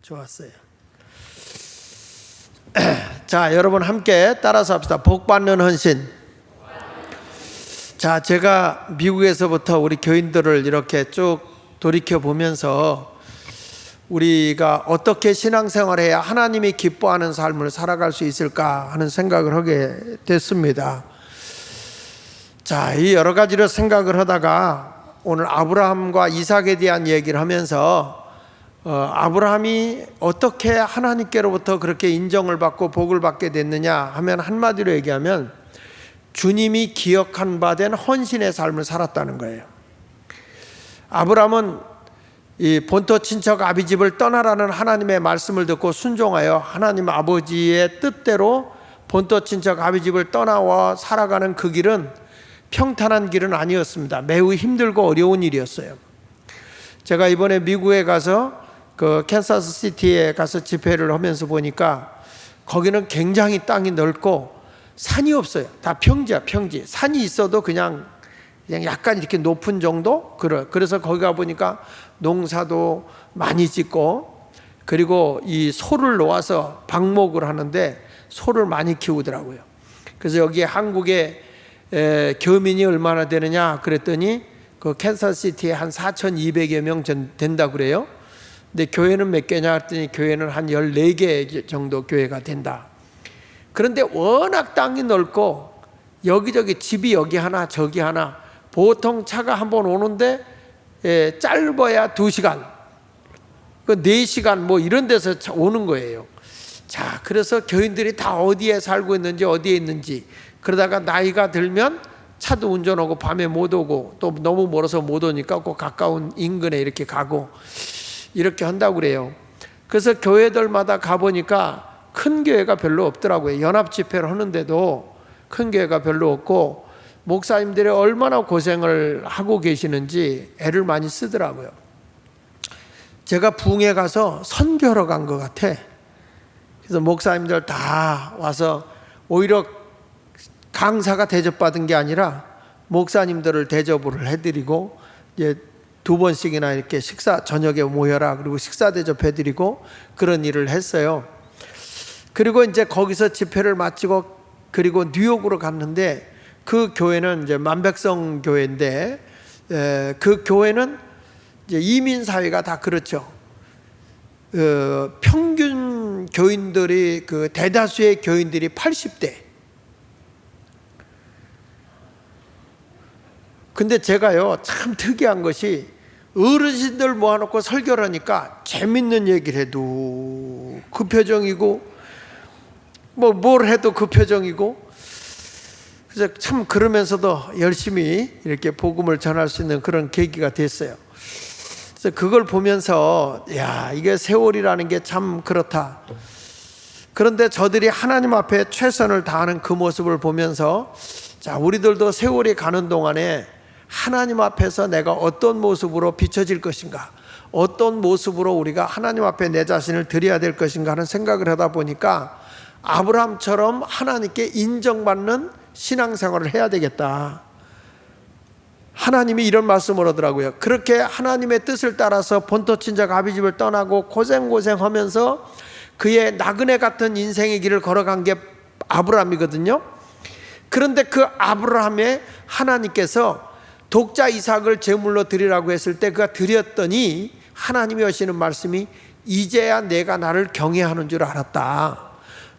좋았어요. 자, 여러분 함께 따라서 합시다. 복받는 헌신. 자, 제가 미국에서부터 우리 교인들을 이렇게 쭉 돌이켜 보면서 우리가 어떻게 신앙생활을 해야 하나님이 기뻐하는 삶을 살아갈 수 있을까 하는 생각을 하게 됐습니다. 자, 이 여러 가지를 생각을 하다가 오늘 아브라함과 이삭에 대한 얘기를 하면서 아브라함이 어떻게 하나님께로부터 그렇게 인정을 받고 복을 받게 됐느냐 하면 한마디로 얘기하면 주님이 기억한 바 된 헌신의 삶을 살았다는 거예요. 아브라함은 이 본토 친척 아비집을 떠나라는 하나님의 말씀을 듣고 순종하여 하나님 아버지의 뜻대로 본토 친척 아비집을 떠나와 살아가는 그 길은 평탄한 길은 아니었습니다. 매우 힘들고 어려운 일이었어요. 제가 이번에 미국에 가서 그 캔사스 시티에 가서 집회를 하면서 보니까 거기는 굉장히 땅이 넓고 산이 없어요. 다 평지야, 평지. 산이 있어도 그냥 약간 이렇게 높은 정도? 그래서 거기 가 보니까 농사도 많이 짓고, 그리고 이 소를 놓아서 방목을 하는데 소를 많이 키우더라고요. 그래서 여기에 한국에 교민이 얼마나 되느냐 그랬더니 그 캔사스시티에 한 4,200여 명 된다 그래요. 근데 교회는 몇 개냐 했더니 교회는 한 14개 정도 교회가 된다. 그런데 워낙 땅이 넓고 여기저기 집이 여기 하나 저기 하나, 보통 차가 한번 오는데 짧아야 2시간, 4시간 뭐 이런 데서 오는 거예요. 자, 그래서 교인들이 다 어디에 살고 있는지 어디에 있는지, 그러다가 나이가 들면 차도 운전하고 밤에 못 오고 또 너무 멀어서 못 오니까 꼭 가까운 인근에 이렇게 가고 이렇게 한다고 그래요. 그래서 교회들마다 가보니까 큰 교회가 별로 없더라고요. 연합 집회를 하는데도 큰 교회가 별로 없고 목사님들이 얼마나 고생을 하고 계시는지 애를 많이 쓰더라고요. 제가 부흥에 가서 선교하러 간 것 같아. 그래서 목사님들 다 와서 오히려 강사가 대접받은 게 아니라 목사님들을 대접을 해드리고 이제 2번씩이나 이렇게 식사, 저녁에 모여라 그리고 식사 대접해드리고 그런 일을 했어요. 그리고 이제 거기서 집회를 마치고 그리고 뉴욕으로 갔는데 그 교회는 이제 만백성 교회인데 그 교회는 이제 이민 사회가 다 그렇죠. 평균 교인들이 그 대다수의 교인들이 80대. 근데 제가요 참 특이한 것이 어르신들 모아놓고 설교를 하니까 재밌는 얘기를 해도 그 표정이고 뭐 뭘 해도 그 표정이고, 그래서 참 그러면서도 열심히 이렇게 복음을 전할 수 있는 그런 계기가 됐어요. 그래서 그걸 보면서 야, 이게 세월이라는 게 참 그렇다. 그런데 저들이 하나님 앞에 최선을 다하는 그 모습을 보면서 자, 우리들도 세월이 가는 동안에 하나님 앞에서 내가 어떤 모습으로 비춰질 것인가, 어떤 모습으로 우리가 하나님 앞에 내 자신을 드려야 될 것인가 하는 생각을 하다 보니까 아브라함처럼 하나님께 인정받는 신앙생활을 해야 되겠다. 하나님이 이런 말씀을 하더라고요. 그렇게 하나님의 뜻을 따라서 본토 친척 아비집을 떠나고 고생하면서 그의 나그네 같은 인생의 길을 걸어간 게 아브라함이거든요. 그런데 그 아브라함의 하나님께서 독자 이삭을 제물로 드리라고 했을 때 그가 드렸더니 하나님이 하시는 말씀이 이제야 내가 나를 경외하는 줄 알았다.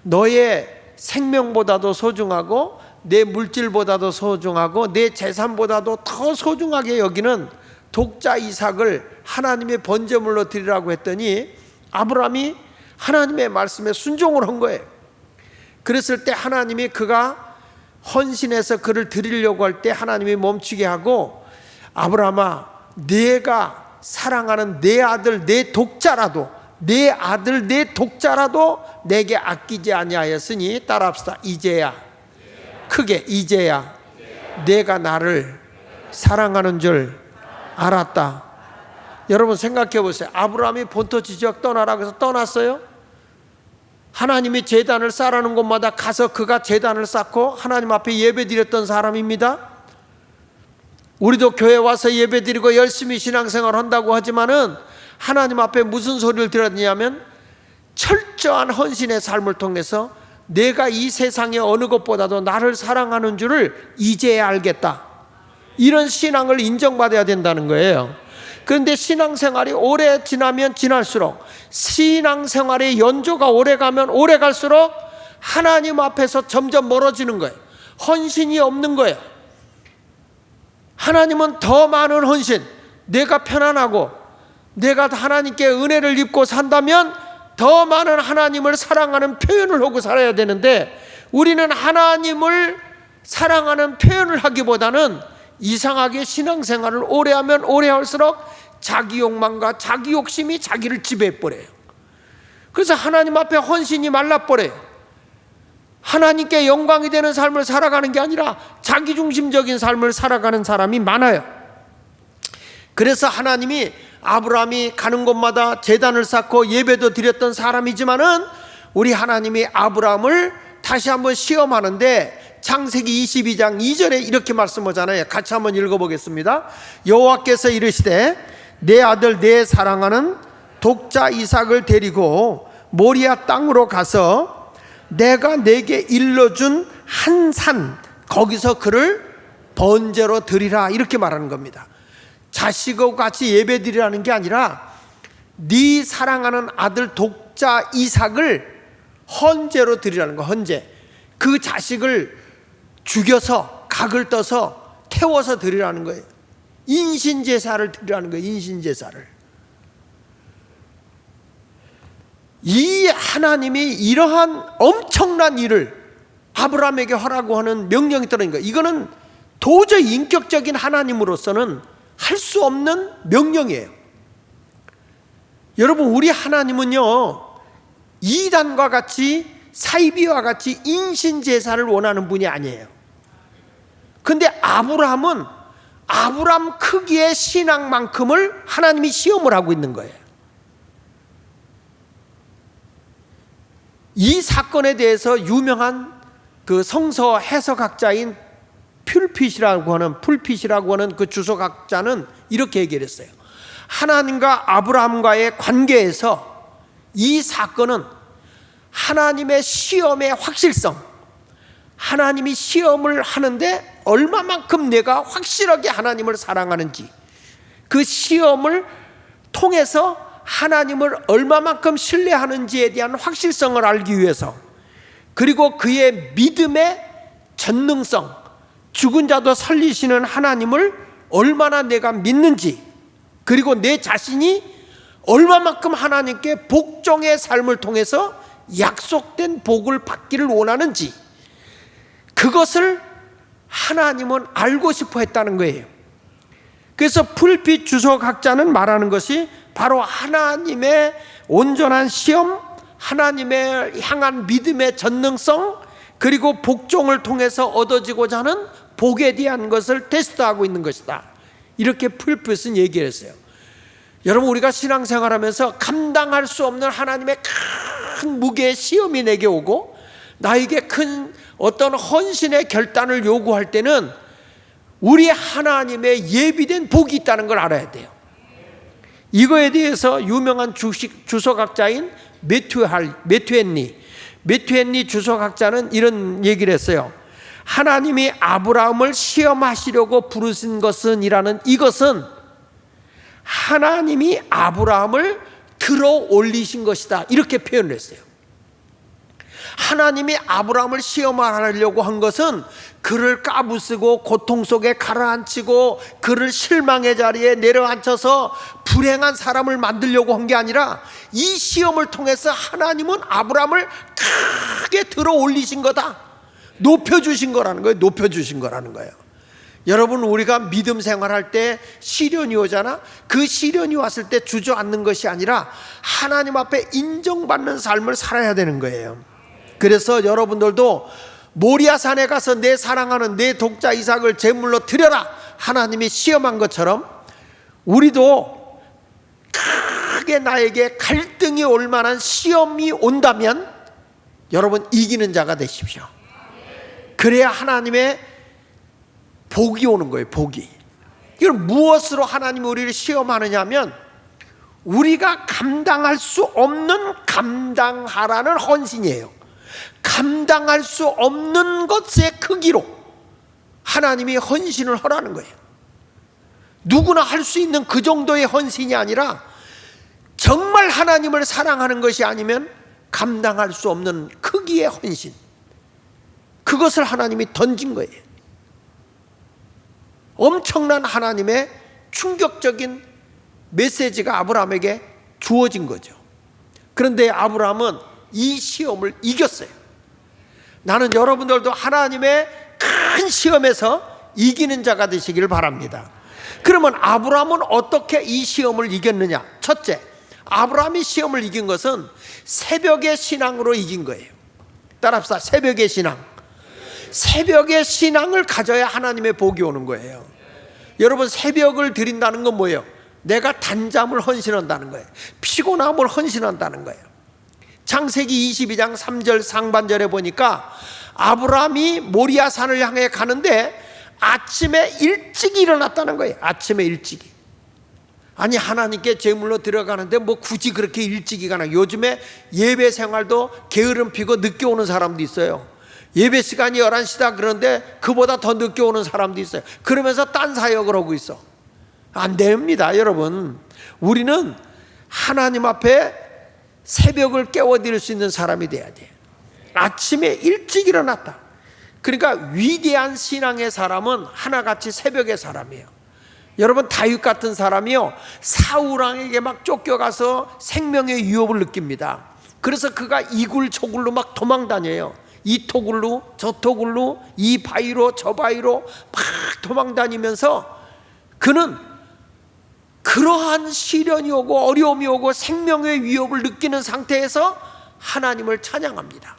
너의 생명보다도 소중하고 내 물질보다도 소중하고 내 재산보다도 더 소중하게 여기는 독자 이삭을 하나님의 번제물로 드리라고 했더니 아브라함이 하나님의 말씀에 순종을 한 거예요. 그랬을 때 하나님이 그가 헌신해서 그를 드리려고 할 때 하나님이 멈추게 하고 아브라함아, 내가 사랑하는 내 아들 내 독자라도 내 아들 내 독자라도 내게 아끼지 아니하였으니 따라합시다. 이제야, 크게 이제야 내가 나를 사랑하는 줄 알았다. 여러분 생각해 보세요. 아브라함이 본토 지역 떠나라 그래서 떠났어요? 하나님이 제단을 쌓으라는 곳마다 가서 그가 제단을 쌓고 하나님 앞에 예배드렸던 사람입니다. 우리도 교회 와서 예배드리고 열심히 신앙생활 한다고 하지만은 하나님 앞에 무슨 소리를 들었냐면 철저한 헌신의 삶을 통해서 내가 이 세상의 어느 것보다도 나를 사랑하는 줄을 이제야 알겠다. 이런 신앙을 인정받아야 된다는 거예요. 그런데 신앙생활이 오래 지나면 지날수록, 신앙생활의 연조가 오래 가면 오래 갈수록 하나님 앞에서 점점 멀어지는 거예요. 헌신이 없는 거예요. 하나님은 더 많은 헌신, 내가 편안하고 내가 하나님께 은혜를 입고 산다면 더 많은 하나님을 사랑하는 표현을 하고 살아야 되는데, 우리는 하나님을 사랑하는 표현을 하기보다는 이상하게 신앙생활을 오래 하면 오래 할수록 자기 욕망과 자기 욕심이 자기를 지배해버려요. 그래서 하나님 앞에 헌신이 말라버려요. 하나님께 영광이 되는 삶을 살아가는 게 아니라 자기중심적인 삶을 살아가는 사람이 많아요. 그래서 하나님이 아브라함이 가는 곳마다 제단을 쌓고 예배도 드렸던 사람이지만은, 우리 하나님이 아브라함을 다시 한번 시험하는데 창세기 22장 2절에 이렇게 말씀하잖아요. 같이 한번 읽어보겠습니다. 여호와께서 이르시되 내 아들 내 사랑하는 독자 이삭을 데리고 모리아 땅으로 가서 내가 내게 일러준 한 산, 거기서 그를 번제로 드리라, 이렇게 말하는 겁니다. 자식하고 같이 예배 드리라는 게 아니라 네 사랑하는 아들 독자 이삭을 헌제로 드리라는 거. 헌제, 그 자식을 죽여서 각을 떠서 태워서 드리라는 거예요. 인신제사를 드리라는 거예요. 인신제사를. 이 하나님이 이러한 엄청난 일을 아브라함에게 하라고 하는 명령이 떨어진 거예요. 이거는 도저히 인격적인 하나님으로서는 할 수 없는 명령이에요. 여러분, 우리 하나님은요, 이단과 같이, 사이비와 같이 인신제사를 원하는 분이 아니에요. 근데 아브라함은 아브라함 크기의 신앙만큼을 하나님이 시험을 하고 있는 거예요. 이 사건에 대해서 유명한 그 성서 해석학자인 풀핏이라고 하는 그 주석학자는 이렇게 얘기를 했어요. 하나님과 아브라함과의 관계에서 이 사건은 하나님의 시험의 확실성, 하나님이 시험을 하는데 얼마만큼 내가 확실하게 하나님을 사랑하는지, 그 시험을 통해서 하나님을 얼마만큼 신뢰하는지에 대한 확실성을 알기 위해서, 그리고 그의 믿음의 전능성, 죽은 자도 살리시는 하나님을 얼마나 내가 믿는지, 그리고 내 자신이 얼마만큼 하나님께 복종의 삶을 통해서 약속된 복을 받기를 원하는지, 그것을 하나님은 알고 싶어 했다는 거예요. 그래서 풀빛 주석학자는 말하는 것이 바로 하나님의 온전한 시험, 하나님의 향한 믿음의 전능성, 그리고 복종을 통해서 얻어지고자 하는 복에 대한 것을 테스트하고 있는 것이다, 이렇게 풀빛은 얘기를 했어요. 여러분, 우리가 신앙생활하면서 감당할 수 없는 하나님의 큰 무게의 시험이 내게 오고 나에게 큰 어떤 헌신의 결단을 요구할 때는 우리 하나님의 예비된 복이 있다는 걸 알아야 돼요. 이거에 대해서 유명한 주석학자인 매튜 헨리 주석학자는 이런 얘기를 했어요. 하나님이 아브라함을 시험하시려고 부르신 것은 이것은 하나님이 아브라함을 들어 올리신 것이다, 이렇게 표현을 했어요. 하나님이 아브라함을 시험하려고 한 것은 그를 까부쓰고 고통 속에 가라앉히고 그를 실망의 자리에 내려앉혀서 불행한 사람을 만들려고 한 게 아니라, 이 시험을 통해서 하나님은 아브라함을 크게 들어 올리신 거다, 높여주신 거라는 거예요. 높여주신 거라는 거예요. 여러분, 우리가 믿음 생활할 때 시련이 오잖아. 그 시련이 왔을 때 주저앉는 것이 아니라 하나님 앞에 인정받는 삶을 살아야 되는 거예요. 그래서 여러분들도 모리아산에 가서 내 사랑하는 내 독자 이삭을 제물로 드려라, 하나님이 시험한 것처럼 우리도 크게 나에게 갈등이 올 만한 시험이 온다면 여러분, 이기는 자가 되십시오. 그래야 하나님의 복이 오는 거예요. 복이. 이걸 무엇으로 하나님이 우리를 시험하느냐 하면, 우리가 감당할 수 없는 감당하라는 헌신이에요. 감당할 수 없는 것의 크기로 하나님이 헌신을 하라는 거예요. 누구나 할 수 있는 그 정도의 헌신이 아니라 정말 하나님을 사랑하는 것이 아니면 감당할 수 없는 크기의 헌신, 그것을 하나님이 던진 거예요. 엄청난 하나님의 충격적인 메시지가 아브라함에게 주어진 거죠. 그런데 아브라함은 이 시험을 이겼어요. 나는 여러분들도 하나님의 큰 시험에서 이기는 자가 되시기를 바랍니다. 그러면 아브라함은 어떻게 이 시험을 이겼느냐? 첫째, 아브라함이 시험을 이긴 것은 새벽의 신앙으로 이긴 거예요. 따라합시다. 새벽의 신앙. 새벽의 신앙을 가져야 하나님의 복이 오는 거예요. 여러분, 새벽을 드린다는 건 뭐예요? 내가 단잠을 헌신한다는 거예요. 피곤함을 헌신한다는 거예요. 창세기 22장 3절 상반절에 보니까 아브라함이 모리아산을 향해 가는데 아침에 일찍 일어났다는 거예요. 아침에 일찍이. 아니, 하나님께 제물로 들어가는데 뭐 굳이 그렇게 일찍이 가나? 요즘에 예배 생활도 게으름 피고 늦게 오는 사람도 있어요. 예배 시간이 11시다 그러는데 그보다 더 늦게 오는 사람도 있어요. 그러면서 딴 사역을 하고 있어. 안 됩니다, 여러분. 우리는 하나님 앞에 새벽을 깨워드릴 수 있는 사람이 돼야 돼요. 아침에 일찍 일어났다. 그러니까 위대한 신앙의 사람은 하나같이 새벽의 사람이에요. 여러분, 다윗 같은 사람이요, 사울왕에게 막 쫓겨가서 생명의 위협을 느낍니다. 그래서 그가 이굴저굴로 막 도망다녀요. 이 토굴로 저 토굴로, 이 바위로 저 바위로 막 도망다니면서 그는 그러한 시련이 오고 어려움이 오고 생명의 위협을 느끼는 상태에서 하나님을 찬양합니다.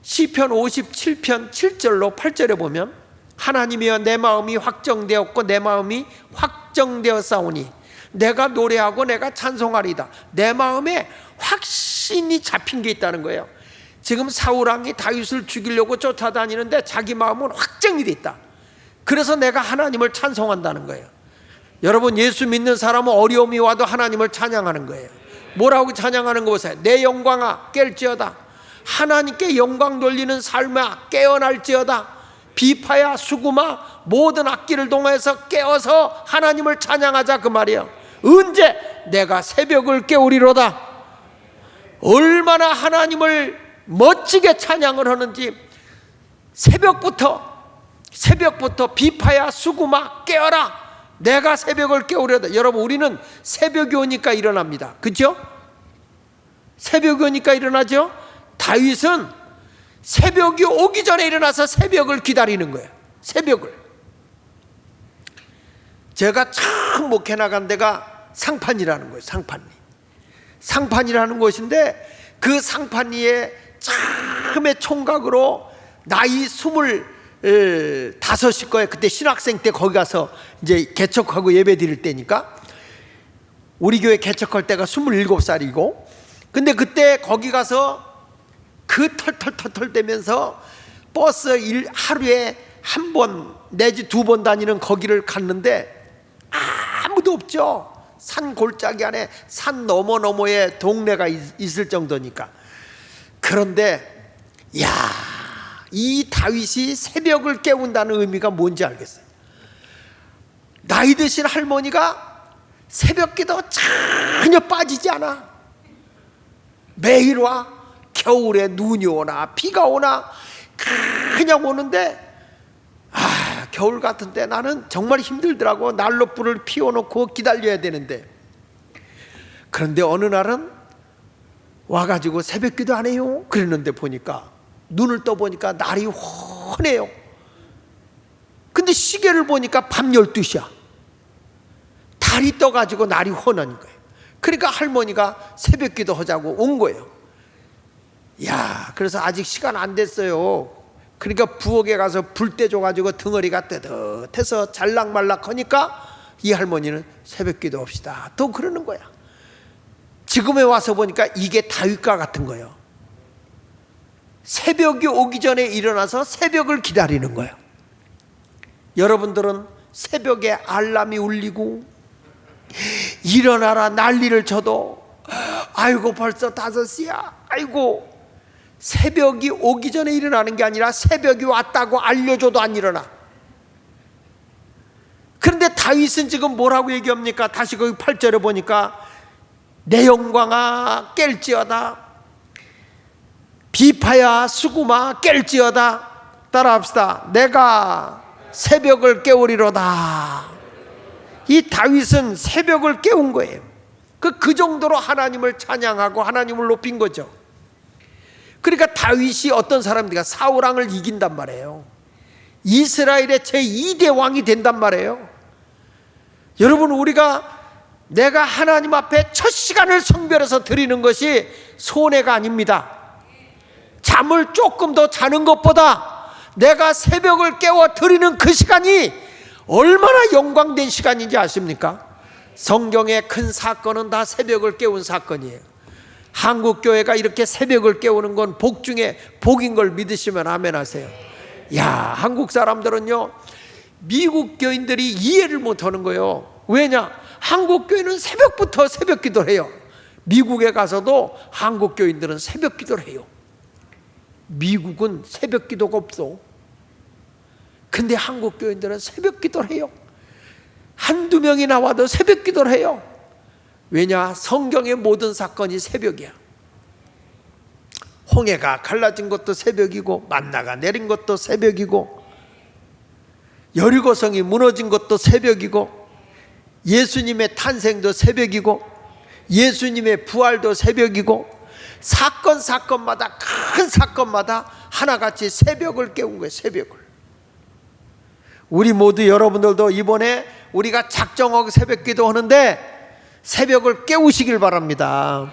시편 57편 7절로 8절에 보면 하나님이여 내 마음이 확정되었고 내 마음이 확정되었사오니 내가 노래하고 내가 찬송하리이다. 내 마음에 확신이 잡힌 게 있다는 거예요. 지금 사울왕이 다윗을 죽이려고 쫓아다니는데 자기 마음은 확정이 돼 있다. 그래서 내가 하나님을 찬송한다는 거예요. 여러분, 예수 믿는 사람은 어려움이 와도 하나님을 찬양하는 거예요. 뭐라고 찬양하는 거 보세요. 내 영광아 깰지어다. 하나님께 영광 돌리는 삶아 깨어날지어다. 비파야 수구마 모든 악기를 동원해서 깨어서 하나님을 찬양하자, 그 말이에요. 언제? 내가 새벽을 깨우리로다. 얼마나 하나님을 멋지게 찬양을 하는지 새벽부터 비파야 수구마 깨어라. 내가 새벽을 깨우려다. 여러분, 우리는 새벽이 오니까 일어납니다. 그렇죠? 새벽이 오니까 일어나죠. 다윗은 새벽이 오기 전에 일어나서 새벽을 기다리는 거예요. 새벽을. 제가 처음 목회 나간 데가 상판이라는 거예요. 상판이라는 곳인데 그 상판리에 처음에 총각으로 나이 25일 거예요. 그때 신학생 때 거기 가서 이제 개척하고 예배 드릴 때니까 우리 교회 개척할 때가 27살이고, 근데 그때 거기 가서 그 털털 대면서 버스 하루에 한 번 내지 두 번 다니는 거기를 갔는데 아무도 없죠. 산 골짜기 안에 산 너머에 동네가 있을 정도니까. 그런데 이 다윗이 새벽을 깨운다는 의미가 뭔지 알겠어요. 나이 드신 할머니가 새벽기도 전혀 빠지지 않아. 매일 와. 겨울에 눈이 오나 비가 오나 그냥 오는데 겨울 같은 때 나는 정말 힘들더라고. 난로불을 피워놓고 기다려야 되는데. 그런데 어느 날은 와가지고 새벽기도 안 해요. 그랬는데 보니까 눈을 떠보니까 날이 훤해요. 근데 시계를 보니까 밤 12시야. 달이 떠가지고 날이 훤한 거예요. 그러니까 할머니가 새벽기도 하자고 온 거예요. 그래서 아직 시간 안 됐어요. 그러니까 부엌에 가서 불 떼줘가지고 덩어리가 뜨뜻해서 잘락말락 하니까 이 할머니는 새벽기도 합시다 또 그러는 거야. 지금에 와서 보니까 이게 다윗과 같은 거예요. 새벽이 오기 전에 일어나서 새벽을 기다리는 거예요. 여러분들은 새벽에 알람이 울리고 일어나라 난리를 쳐도 아이고 벌써 5시야, 아이고, 새벽이 오기 전에 일어나는 게 아니라 새벽이 왔다고 알려줘도 안 일어나. 그런데 다윗은 지금 뭐라고 얘기합니까? 다시 거기 8절에 보니까 내 영광아 깰지어다, 비파야 수구마 깰지어다. 따라합시다. 내가 새벽을 깨우리로다. 이 다윗은 새벽을 깨운 거예요. 그 정도로 하나님을 찬양하고 하나님을 높인 거죠. 그러니까 다윗이 어떤 사람들과 사울왕을 이긴단 말이에요. 이스라엘의 제2대 왕이 된단 말이에요. 여러분, 우리가 내가 하나님 앞에 첫 시간을 성별해서 드리는 것이 손해가 아닙니다. 잠을 조금 더 자는 것보다 내가 새벽을 깨워 드리는 그 시간이 얼마나 영광된 시간인지 아십니까? 성경의 큰 사건은 다 새벽을 깨운 사건이에요. 한국교회가 이렇게 새벽을 깨우는 건 복 중에 복인 걸 믿으시면 아멘 하세요. 야, 한국 사람들은요, 미국 교인들이 이해를 못하는 거예요. 왜냐? 한국 교회는 새벽부터 새벽 기도를 해요. 미국에 가서도 한국 교인들은 새벽 기도를 해요. 미국은 새벽 기도가 없어. 근데 한국 교인들은 새벽 기도를 해요. 한두 명이 나와도 새벽 기도를 해요. 왜냐? 성경의 모든 사건이 새벽이야. 홍해가 갈라진 것도 새벽이고, 만나가 내린 것도 새벽이고, 여리고성이 무너진 것도 새벽이고, 예수님의 탄생도 새벽이고, 예수님의 부활도 새벽이고, 사건마다, 큰 사건마다 하나같이 새벽을 깨운 거예요. 새벽을. 우리 모두, 여러분들도 이번에 우리가 작정하고 새벽 기도하는데 새벽을 깨우시길 바랍니다.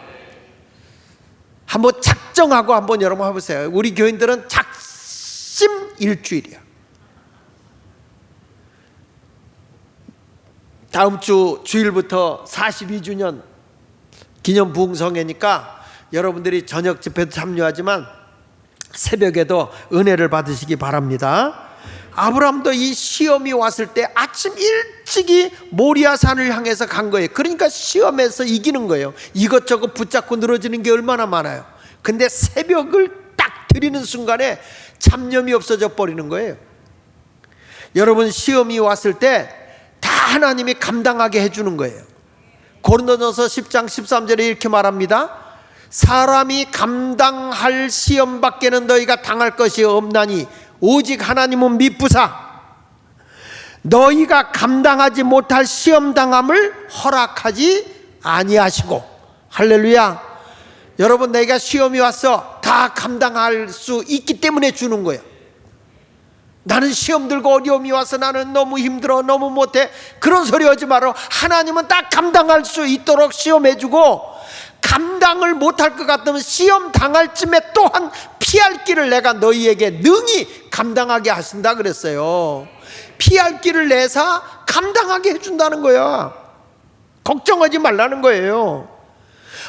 한번 작정하고 한번 여러분 해보세요. 우리 교인들은 작심 일주일이야. 다음 주 주일부터 42주년 기념 부흥성회니까 여러분들이 저녁 집회도 참여하지만 새벽에도 은혜를 받으시기 바랍니다. 아브라함도 이 시험이 왔을 때 아침 일찍이 모리아산을 향해서 간 거예요. 그러니까 시험에서 이기는 거예요. 이것저것 붙잡고 늘어지는 게 얼마나 많아요. 근데 새벽을 딱 드리는 순간에 잡념이 없어져 버리는 거예요. 여러분, 시험이 왔을 때 다 하나님이 감당하게 해주는 거예요. 고린도전서 10장 13절에 이렇게 말합니다. 사람이 감당할 시험밖에는 너희가 당할 것이 없나니 오직 하나님은 미쁘사 너희가 감당하지 못할 시험당함을 허락하지 아니하시고. 할렐루야. 여러분, 내가 시험이 왔어, 다 감당할 수 있기 때문에 주는 거예요. 나는 시험 들고 어려움이 와서 나는 너무 힘들어, 너무 못해, 그런 소리 하지 마라. 하나님은 딱 감당할 수 있도록 시험해주고, 감당을 못할 것 같으면 시험 당할 쯤에 또한 피할 길을 내가 너희에게 능히 감당하게 하신다 그랬어요. 피할 길을 내사 감당하게 해준다는 거야. 걱정하지 말라는 거예요.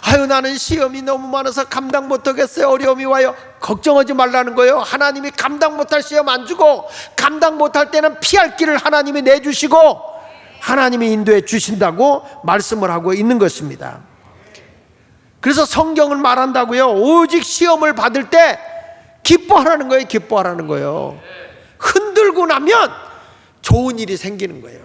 아유, 나는 시험이 너무 많아서 감당 못하겠어요, 어려움이 와요. 걱정하지 말라는 거예요. 하나님이 감당 못할 시험 안 주고, 감당 못할 때는 피할 길을 하나님이 내주시고 하나님이 인도해 주신다고 말씀을 하고 있는 것입니다. 그래서 성경은 말한다고요, 오직 시험을 받을 때 기뻐하라는 거예요. 기뻐하라는 거예요. 흔들고 나면 좋은 일이 생기는 거예요.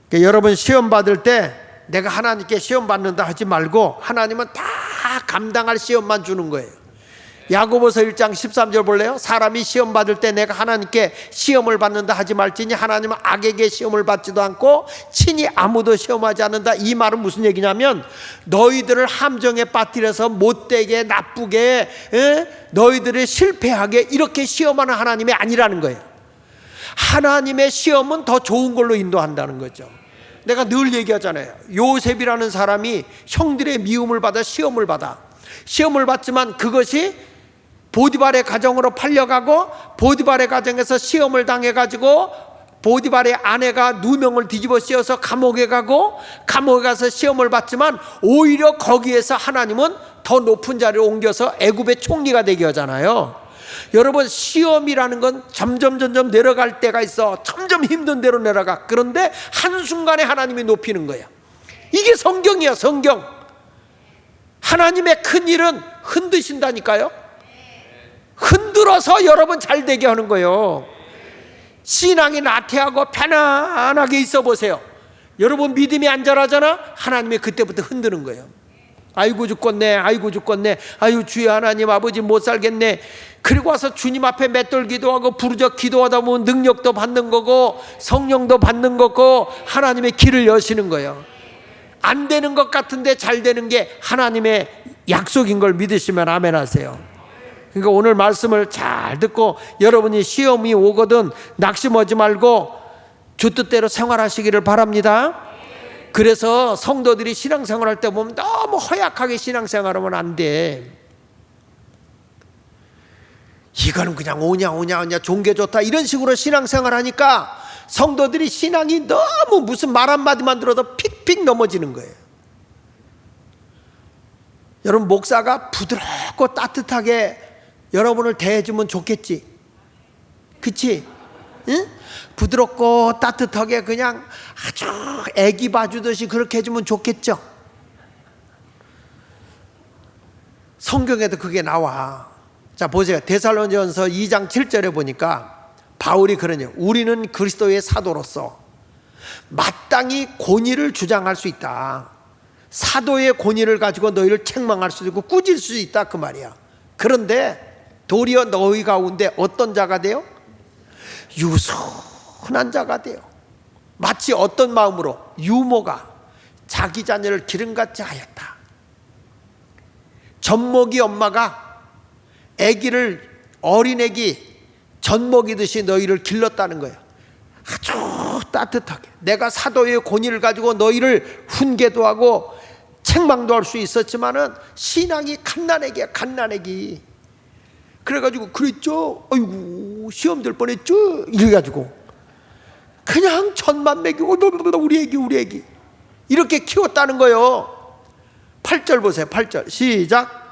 그러니까 여러분, 시험 받을 때 내가 하나님께 시험 받는다 하지 말고 하나님은 다 감당할 시험만 주는 거예요. 야고보서 1장 13절 볼래요? 사람이 시험 받을 때 내가 하나님께 시험을 받는다 하지 말지니 하나님은 악에게 시험을 받지도 않고 친히 아무도 시험하지 않는다. 이 말은 무슨 얘기냐면, 너희들을 함정에 빠뜨려서 못되게, 나쁘게, 너희들을 실패하게 이렇게 시험하는 하나님이 아니라는 거예요. 하나님의 시험은 더 좋은 걸로 인도한다는 거죠. 내가 늘 얘기하잖아요. 요셉이라는 사람이 형들의 미움을 받아 시험을 받지만 그것이 보디발의 가정으로 팔려가고, 보디발의 가정에서 시험을 당해가지고 보디발의 아내가 누명을 뒤집어 씌워서 감옥에 가고, 감옥에 가서 시험을 받지만 오히려 거기에서 하나님은 더 높은 자리로 옮겨서 애굽의 총리가 되게 하잖아요. 여러분, 시험이라는 건 점점 내려갈 때가 있어. 점점 힘든 대로 내려가. 그런데 한순간에 하나님이 높이는 거야. 이게 성경이야, 성경. 하나님의 큰 일은 흔드신다니까요. 흔들어서 여러분 잘 되게 하는 거예요. 신앙이 나태하고 편안하게 있어 보세요. 여러분 믿음이 안 자라잖아. 하나님이 그때부터 흔드는 거예요. 아이고 죽겠네, 아이고 죽겠네, 아이고 주여 하나님 아버지 못 살겠네. 그리고 와서 주님 앞에 맷돌 기도하고 부르짖어 기도하다 보면 능력도 받는 거고 성령도 받는 거고 하나님의 길을 여시는 거예요. 안 되는 것 같은데 잘 되는 게 하나님의 약속인 걸 믿으시면 아멘 하세요. 그러니까 오늘 말씀을 잘 듣고 여러분이 시험이 오거든 낙심하지 말고 주 뜻대로 생활하시기를 바랍니다. 그래서 성도들이 신앙생활할 때 보면 너무 허약하게 신앙생활하면 안 돼. 이거는 그냥 오냐 종교 좋다 이런 식으로 신앙생활하니까 성도들이 신앙이 너무 무슨 말 한마디만 들어도 픽픽 넘어지는 거예요. 여러분 목사가 부드럽고 따뜻하게 여러분을 대해주면 좋겠지. 그치? 응? 부드럽고 따뜻하게 그냥 아주 애기 봐주듯이 그렇게 해주면 좋겠죠. 성경에도 그게 나와. 자 보세요. 데살로니가전서 2장 7절에 보니까 바울이 그러냐. 우리는 그리스도의 사도로서 마땅히 권위를 주장할 수 있다. 사도의 권위를 가지고 너희를 책망할 수 있고 꾸질 수 있다 그 말이야. 그런데 도리어 너희 가운데 어떤 자가 돼요? 유순한 자가 돼요. 마치 어떤 마음으로? 유모가 자기 자녀를 기름같이 하였다. 젖먹이 엄마가 아기를 어린애기 젖먹이듯이 너희를 길렀다는 거예요. 아주 따뜻하게 내가 사도의 권위를 가지고 너희를 훈계도 하고 책망도 할 수 있었지만은 신앙이 갓난애기야, 갓난애기. 그래가지고 그랬죠. 아이고 시험 될 뻔했죠. 이래가지고 그냥 젖만 먹이고 우리 애기 이렇게 키웠다는 거예요. 8절 보세요. 8절 시작.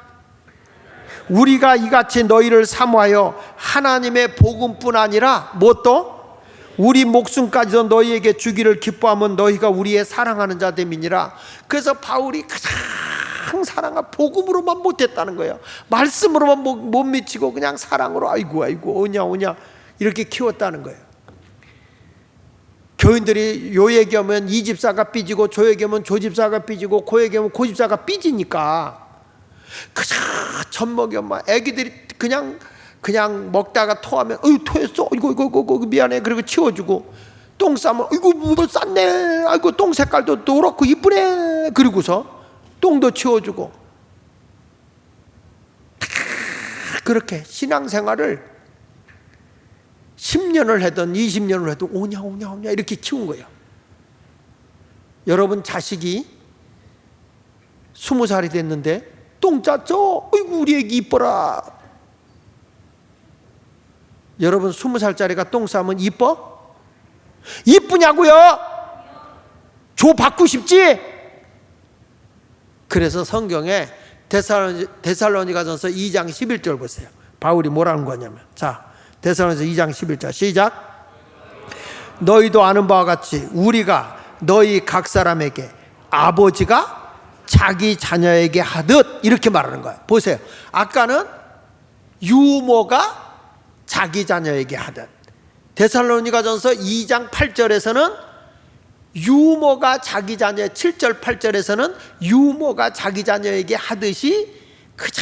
우리가 이같이 너희를 사모하여 하나님의 복음뿐 아니라 무엇도 우리 목숨까지도 너희에게 주기를 기뻐하면 너희가 우리의 사랑하는 자 됨이니라. 그래서 바울이 가장 사랑한 복음으로만 못했다는 거예요. 말씀으로만 못 미치고 그냥 사랑으로 아이고 오냐 이렇게 키웠다는 거예요. 교인들이 요 얘기하면 이 집사가 삐지고 저 얘기하면 저 집사가 삐지고 그 얘기하면 그 집사가 삐지니까 그저 젖먹이 엄마 애기들이 그냥 먹다가 토하면 토했어 이거 미안해 그리고 치워주고 똥 싸면 이거 뭐 쌌네 아이고 똥 색깔도 노랗고 이쁘네 그리고서 똥도 치워주고 그렇게 신앙생활을 10년을 하든 20년을 해도 오냐 이렇게 키운 거예요. 여러분 자식이 20살이 됐는데 똥 쌌죠? 어이구 우리 애기 이뻐라. 여러분 20살짜리가 똥 싸면 이뻐? 이쁘냐고요? 조 받고 싶지? 그래서 성경에 데살로니가전서 2장 11절 보세요. 바울이 뭐라는 거냐면 자 데살로니가전서 2장 11절 시작. 너희도 아는 바와 같이 우리가 너희 각 사람에게 아버지가 자기 자녀에게 하듯 이렇게 말하는 거예요. 보세요. 아까는 유모가 자기 자녀에게 하듯 데살로니가전서 2장 8절에서는 유모가 자기 자녀 7절 8절에서는 유모가 자기 자녀에게 하듯이 그저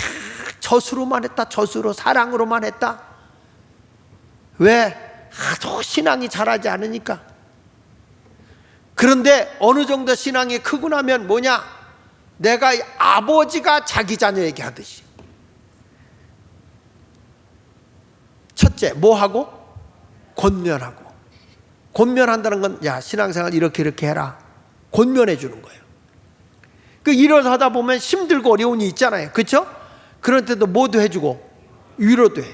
젖으로만 했다. 젖으로 사랑으로만 했다. 왜? 아주 신앙이 자라지 않으니까. 그런데 어느 정도 신앙이 크고 나면 뭐냐? 내가 아버지가 자기 자녀에게 하듯이. 첫째 뭐하고? 권면하고. 권면한다는 건 야 신앙생활 이렇게 해라. 권면해 주는 거예요. 그 일을 하다 보면 힘들고 어려운 일이 있잖아요. 그렇죠? 그럴 때도 뭐도 해주고 위로도 해.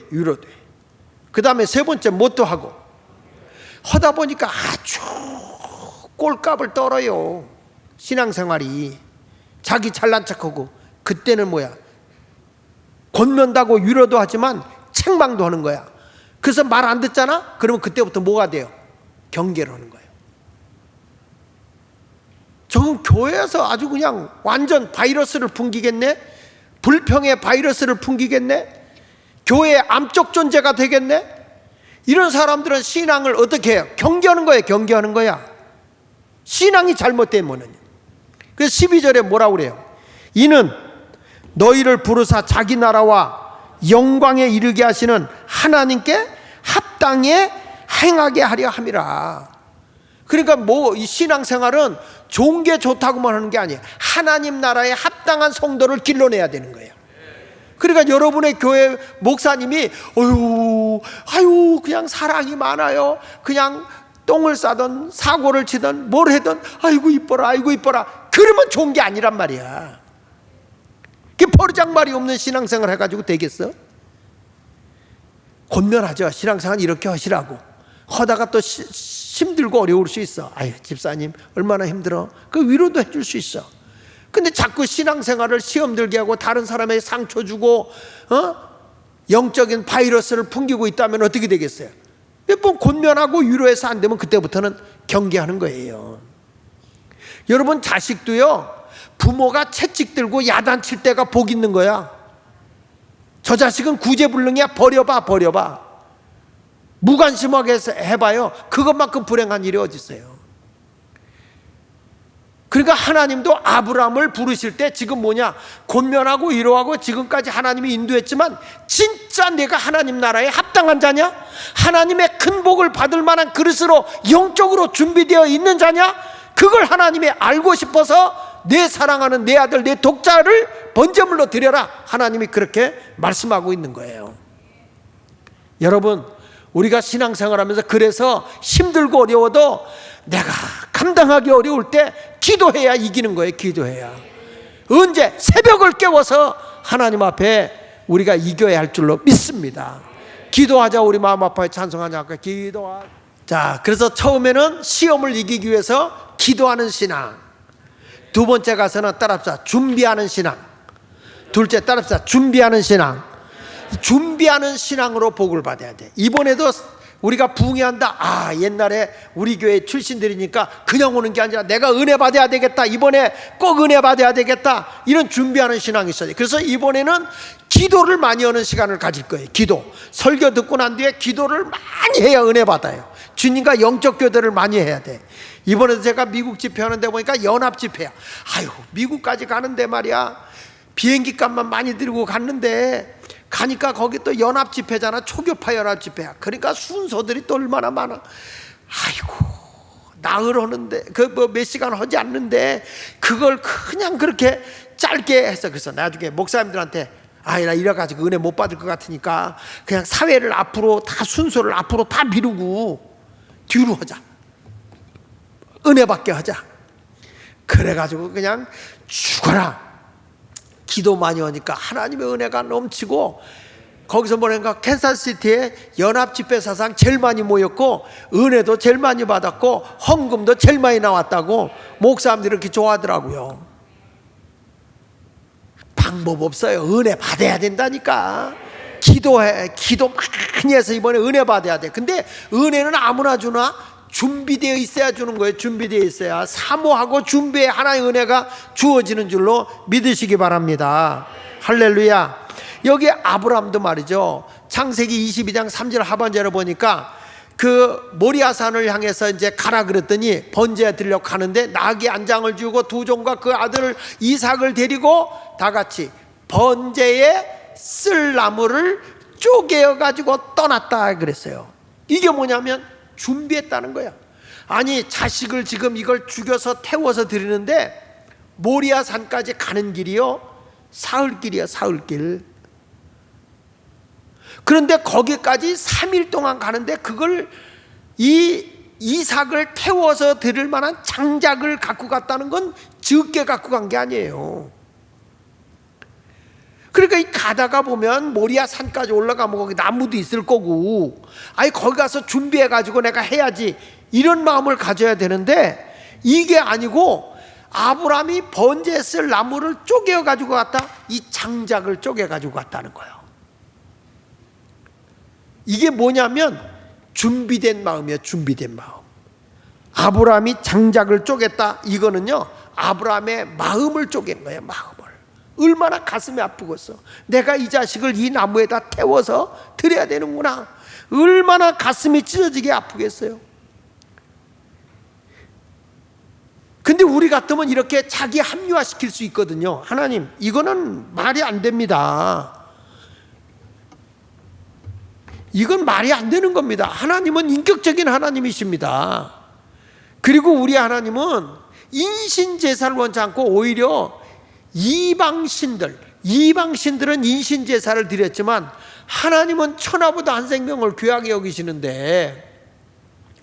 그 다음에 세 번째 뭐도 하고. 하다 보니까 아주 꼴값을 떨어요. 신앙생활이. 자기 잘난 척하고. 그때는 뭐야? 권면도 하고 위로도 하지만 책망도 하는 거야. 그래서 말 안 듣잖아? 그러면 그때부터 뭐가 돼요? 경계를 하는 거예요. 저건 교회에서 아주 그냥 완전 바이러스를 풍기겠네? 불평의 바이러스를 풍기겠네? 교회의 암적 존재가 되겠네? 이런 사람들은 신앙을 어떻게 해요? 경계하는 거예요. 경계하는 거야. 신앙이 잘못되면은. 그래서 12절에 뭐라고 그래요? 이는 너희를 부르사 자기 나라와 영광에 이르게 하시는 하나님께 합당에 행하게 하려 함이라. 그러니까 뭐 이 신앙생활은 좋은 게 좋다고만 하는 게 아니에요. 하나님 나라에 합당한 성도를 길러내야 되는 거예요. 그러니까 여러분의 교회 목사님이 아유 그냥 사랑이 많아요. 그냥 똥을 싸든 사고를 치든 뭘 하든 아이고 이뻐라 그러면 좋은 게 아니란 말이야. 그 버르장말이 없는 신앙생활 해가지고 되겠어? 권면하죠. 신앙생활 이렇게 하시라고. 하다가 또 힘들고 어려울 수 있어. 아유 집사님 얼마나 힘들어. 그 위로도 해줄 수 있어. 근데 자꾸 신앙생활을 시험 들게 하고 다른 사람에게 상처 주고 영적인 바이러스를 풍기고 있다면 어떻게 되겠어요? 몇 번 권면하고 위로해서 안 되면 그때부터는 경계하는 거예요. 여러분 자식도요, 부모가 채찍 들고 야단칠 때가 복 있는 거야. 저 자식은 구제불능이야. 버려봐. 무관심하게 해봐요. 그것만큼 불행한 일이 어디 있어요. 그러니까 하나님도 아브라함을 부르실 때 지금 뭐냐? 권면하고 위로하고 지금까지 하나님이 인도했지만 진짜 내가 하나님 나라에 합당한 자냐? 하나님의 큰 복을 받을 만한 그릇으로 영적으로 준비되어 있는 자냐? 그걸 하나님이 알고 싶어서 내 사랑하는 내 아들 내 독자를 번제물로 드려라. 하나님이 그렇게 말씀하고 있는 거예요. 여러분 우리가 신앙생활하면서 그래서 힘들고 어려워도 내가 감당하기 어려울 때 기도해야 이기는 거예요. 기도해야. 언제? 새벽을 깨워서 하나님 앞에 우리가 이겨야 할 줄로 믿습니다. 기도하자. 우리 마음 아파요. 찬송하자. 기도하. 자, 그래서 처음에는 시험을 이기기 위해서 기도하는 신앙. 두 번째 가서는 따라합시다. 준비하는 신앙. 둘째 따라합시다. 준비하는 신앙. 준비하는 신앙으로 복을 받아야 돼. 이번에도 우리가 부흥회한다. 옛날에 우리 교회 출신들이니까 그냥 오는 게 아니라 내가 은혜 받아야 되겠다. 이번에 꼭 은혜 받아야 되겠다. 이런 준비하는 신앙이 있어요. 그래서 이번에는 기도를 많이 하는 시간을 가질 거예요. 기도. 설교 듣고 난 뒤에 기도를 많이 해야 은혜 받아요. 주님과 영적 교대를 많이 해야 돼. 이번에도 제가 미국 집회하는 데 보니까 연합 집회야. 미국까지 가는데 말이야. 비행기 값만 많이 들고 갔는데 가니까 거기 또 연합 집회잖아. 초교파 연합 집회야. 그러니까 순서들이 또 얼마나 많아. 나흘 하는데 몇 시간 하지 않는데 그걸 그냥 그렇게 짧게 했어. 그래서 나중에 목사님들한테 나 이래가지고 은혜 못 받을 것 같으니까 그냥 사회를 앞으로 다 순서를 앞으로 다 미루고 뒤로 하자. 은혜 받게 하자. 그래가지고 그냥 죽어라. 기도 많이 하니까 하나님의 은혜가 넘치고 거기서 뭐랄까 캔사스시티에 연합집회 사상 제일 많이 모였고 은혜도 제일 많이 받았고 헌금도 제일 많이 나왔다고 목사님들이 이렇게 좋아하더라고요. 방법 없어요. 은혜 받아야 된다니까. 기도 많이 해서 이번에 은혜 받아야 돼. 근데 은혜는 아무나 주나? 준비되어 있어야 주는 거예요. 준비되어 있어야 사모하고 준비해 하나의 은혜가 주어지는 줄로 믿으시기 바랍니다. 할렐루야. 여기 아브라함도 말이죠. 창세기 22장 3절 하반절에 보니까 그 모리아산을 향해서 이제 가라 그랬더니 번제에 들려 가는데 나귀 안장을 주고 두 종과 그 아들 이삭을 데리고 다 같이 번제에 쓸 나무를 쪼개어 가지고 떠났다 그랬어요. 이게 뭐냐면 준비했다는 거야. 아니 자식을 지금 이걸 죽여서 태워서 드리는데 모리아 산까지 가는 길이요 사흘길이야. 사흘길. 그런데 거기까지 3일 동안 가는데 그걸 이 이삭을 태워서 드릴 만한 장작을 갖고 갔다는 건 적게 갖고 간 게 아니에요. 그러니까 이 가다가 보면 모리아 산까지 올라가면 거기 나무도 있을 거고 거기 가서 준비해가지고 내가 해야지 이런 마음을 가져야 되는데 이게 아니고 아브라함이 번제에 쓸 나무를 쪼개어 가지고 갔다. 이 장작을 쪼개 가지고 갔다는 거예요. 이게 뭐냐면 준비된 마음이에요. 준비된 마음. 아브라함이 장작을 쪼갰다. 이거는요, 아브라함의 마음을 쪼갠 거예요. 마음을. 얼마나 가슴이 아프겠어. 내가 이 자식을 이 나무에다 태워서 드려야 되는구나. 얼마나 가슴이 찢어지게 아프겠어요. 근데 우리 같으면 이렇게 자기 합리화시킬 수 있거든요. 하나님, 이거는 말이 안 됩니다. 이건 말이 안 되는 겁니다. 하나님은 인격적인 하나님이십니다. 그리고 우리 하나님은 인신제사를 원치 않고 오히려 이방신들은 인신제사를 드렸지만 하나님은 천하보다 한 생명을 귀하게 여기시는데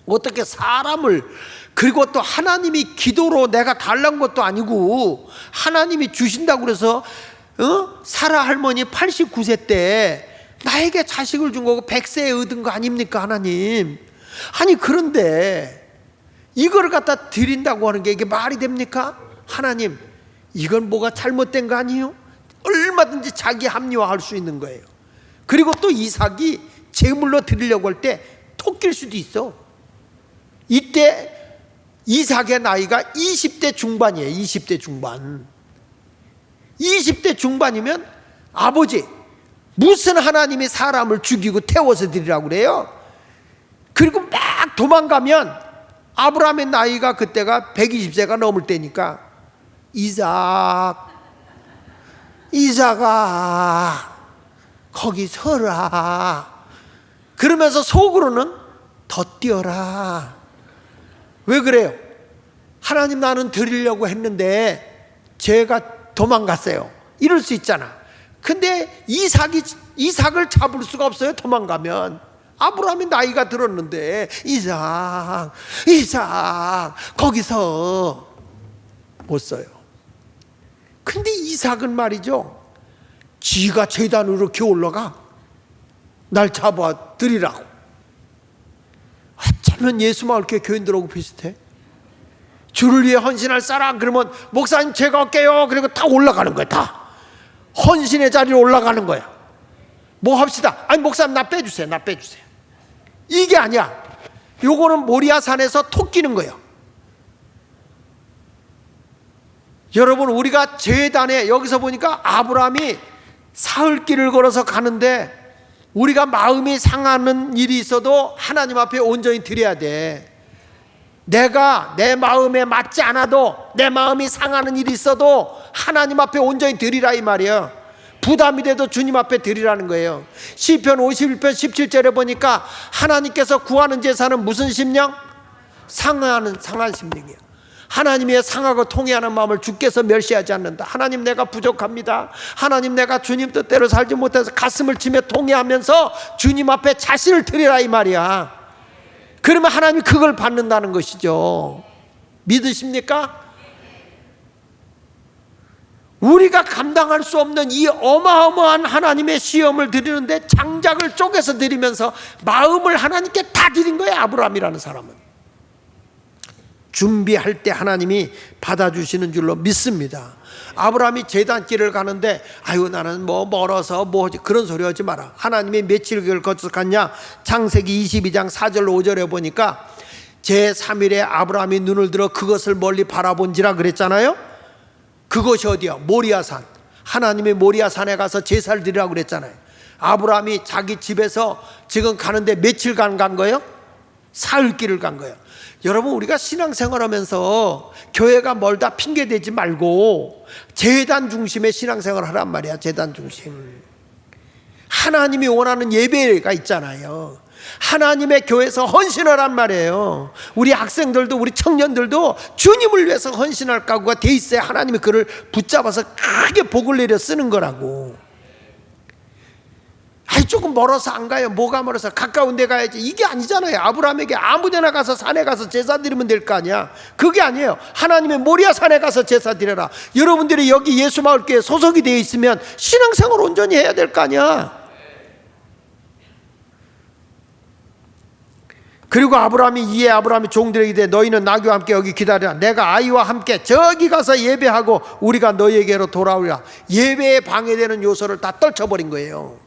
어떻게 사람을, 그리고 또 하나님이 기도로 내가 달란 것도 아니고 하나님이 주신다고 그래서 사라 할머니 89세 때 나에게 자식을 준 거고 100세에 얻은 거 아닙니까 하나님? 아니 그런데 이걸 갖다 드린다고 하는 게 이게 말이 됩니까? 하나님, 이건 뭐가 잘못된 거 아니에요? 얼마든지 자기 합리화할 수 있는 거예요. 그리고 또 이삭이 제물로 드리려고 할 때 토낄 수도 있어. 이때 이삭의 나이가 20대 중반이에요. 20대 중반. 20대 중반이면 아버지, 무슨 하나님이 사람을 죽이고 태워서 드리라고 그래요? 그리고 막 도망가면 아브라함의 나이가 그때가 120세가 넘을 때니까 이삭아 거기 서라 그러면서 속으로는 더 뛰어라. 왜 그래요? 하나님, 나는 드리려고 했는데 제가 도망갔어요. 이럴 수 있잖아. 근데 이삭을 잡을 수가 없어요. 도망가면. 아브라함이 나이가 들었는데 이삭 거기서 못 써요. 근데 이삭은 말이죠, 지가 제단으로 이렇게 올라가 날 잡아 드리라고. 어쩌면 예수마을교회 교인들하고 비슷해. 주를 위해 헌신할 사람 그러면 목사님 제가 할게요. 그리고 다 올라가는 거야. 다 헌신의 자리로 올라가는 거야. 뭐 합시다. 아니 목사님 나 빼주세요. 이게 아니야. 요거는 모리아산에서 토끼는 거예요. 여러분, 우리가 제단에 여기서 보니까 아브라함이 사흘길을 걸어서 가는데 우리가 마음이 상하는 일이 있어도 하나님 앞에 온전히 드려야 돼. 내가 내 마음에 맞지 않아도, 내 마음이 상하는 일이 있어도 하나님 앞에 온전히 드리라 이 말이에요. 부담이 돼도 주님 앞에 드리라는 거예요. 시편 51편 17절에 보니까 하나님께서 구하는 제사는 무슨 심령? 상한 심령이에요. 하나님의 상하고 통회하는 마음을 주께서 멸시하지 않는다. 하나님, 내가 부족합니다. 하나님, 내가 주님 뜻대로 살지 못해서 가슴을 치며 통회하면서 주님 앞에 자신을 드리라 이 말이야. 그러면 하나님이 그걸 받는다는 것이죠. 믿으십니까? 우리가 감당할 수 없는 이 어마어마한 하나님의 시험을 드리는데 장작을 쪼개서 드리면서 마음을 하나님께 다 드린 거예요. 아브라함이라는 사람은 준비할 때 하나님이 받아주시는 줄로 믿습니다. 아브라함이 제단길을 가는데 아유 나는 뭐 멀어서 그런 소리 하지 마라. 하나님이 며칠을 거쳐서 갔냐? 창세기 22장 4절 5절에 보니까 제3일에 아브라함이 눈을 들어 그것을 멀리 바라본지라 그랬잖아요. 그것이 어디야? 모리아산. 하나님의 모리아산에 가서 제사를 드리라고 그랬잖아요. 아브라함이 자기 집에서 지금 가는데 며칠간 간 거예요? 사흘길을 간 거예요. 여러분, 우리가 신앙생활하면서 교회가 멀다 핑계대지 말고 제단 중심의 신앙생활을 하란 말이야. 제단 중심. 하나님이 원하는 예배가 있잖아요. 하나님의 교회에서 헌신하란 말이에요. 우리 학생들도 우리 청년들도 주님을 위해서 헌신할 각오가 돼 있어야 하나님이 그를 붙잡아서 크게 복을 내려 쓰는 거라고. 아이 조금 멀어서 안 가요. 뭐가 멀어서? 가까운 데 가야지. 이게 아니잖아요. 아브라함에게 아무 데나 가서 산에 가서 제사 드리면 될 거 아니야. 그게 아니에요. 하나님의 모리아 산에 가서 제사 드려라. 여러분들이 여기 예수마을교회에 소속이 되어 있으면 신앙생활 온전히 해야 될 거 아니야. 그리고 아브라함이 종들에게 이르되 너희는 나귀와 함께 여기 기다리라. 내가 아이와 함께 저기 가서 예배하고 우리가 너희에게로 돌아오리라. 예배에 방해되는 요소를 다 떨쳐버린 거예요.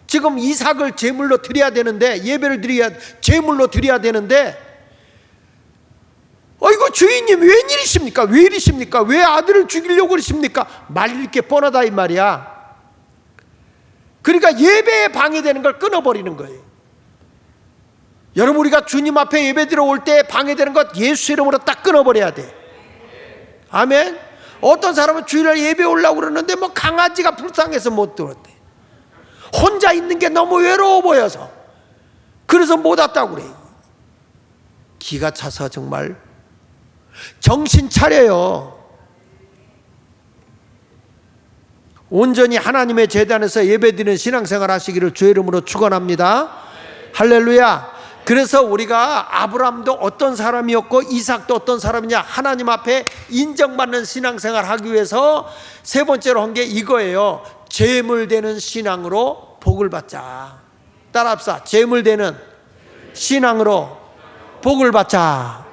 지금 이삭을 제물로 드려야 되는데, 예배를 드려야, 제물로 드려야 되는데, 어이구 주인님 웬일이십니까? 왜 이러십니까? 왜 아들을 죽이려고 그러십니까? 말릴 게 뻔하다 이 말이야. 그러니까 예배에 방해되는 걸 끊어버리는 거예요. 여러분, 우리가 주님 앞에 예배 들어올 때 방해되는 것 예수 이름으로 딱 끊어버려야 돼. 아멘. 어떤 사람은 주일날 예배 오려고 그러는데 뭐 강아지가 불쌍해서 못 들었대. 혼자 있는 게 너무 외로워 보여서 그래서 못 왔다고 그래. 기가 차서 정말 정신 차려요. 온전히 하나님의 제단에서 예배드리는 신앙생활 하시기를 주의 이름으로 축원합니다. 할렐루야. 그래서 우리가 아브라함도 어떤 사람이었고 이삭도 어떤 사람이냐, 하나님 앞에 인정받는 신앙생활 하기 위해서 세 번째로 한 게 이거예요. 제물되는 신앙으로 복을 받자. 따라합시다. 제물되는 신앙으로 복을 받자.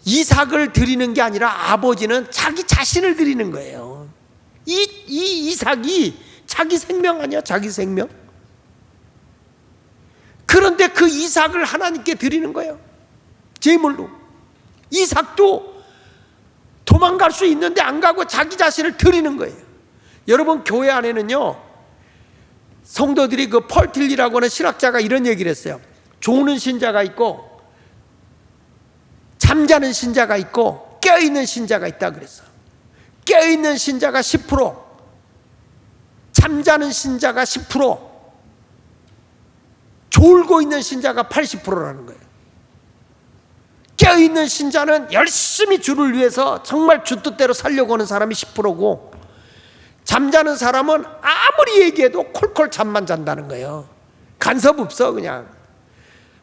이삭을 드리는 게 아니라 아버지는 자기 자신을 드리는 거예요. 이 이삭이 자기 생명 아니야? 자기 생명? 그런데 그 이삭을 하나님께 드리는 거예요. 제물로. 이삭도 도망갈 수 있는데 안 가고 자기 자신을 드리는 거예요. 여러분, 교회 안에는요, 성도들이 그 펄틸리라고 하는 신학자가 이런 얘기를 했어요. 조는 신자가 있고 잠자는 신자가 있고 깨어있는 신자가 있다 그랬어. 깨어있는 신자가 10%, 잠자는 신자가 10%, 졸고 있는 신자가 80%라는 거예요. 깨어있는 신자는 열심히 주를 위해서 정말 주 뜻대로 살려고 하는 사람이 10%고, 잠자는 사람은 아무리 얘기해도 콜콜 잠만 잔다는 거예요. 간섭 없어. 그냥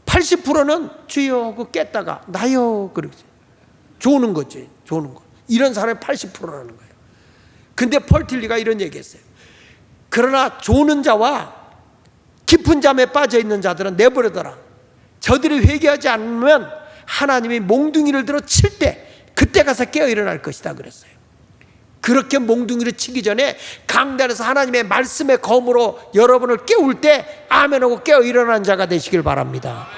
80%는 주여 하고 깼다가 나요 그러지. 조는 거지. 조는 거. 이런 사람이 80%라는 거예요. 근데 펄틸리가 이런 얘기했어요. 그러나 조는 자와 깊은 잠에 빠져 있는 자들은 내버려둬라. 저들이 회개하지 않으면 하나님이 몽둥이를 들어 칠 때 그때 가서 깨어 일어날 것이다 그랬어요. 그렇게 몽둥이를 치기 전에 강단에서 하나님의 말씀의 검으로 여러분을 깨울 때 아멘하고 깨어 일어나는 자가 되시길 바랍니다.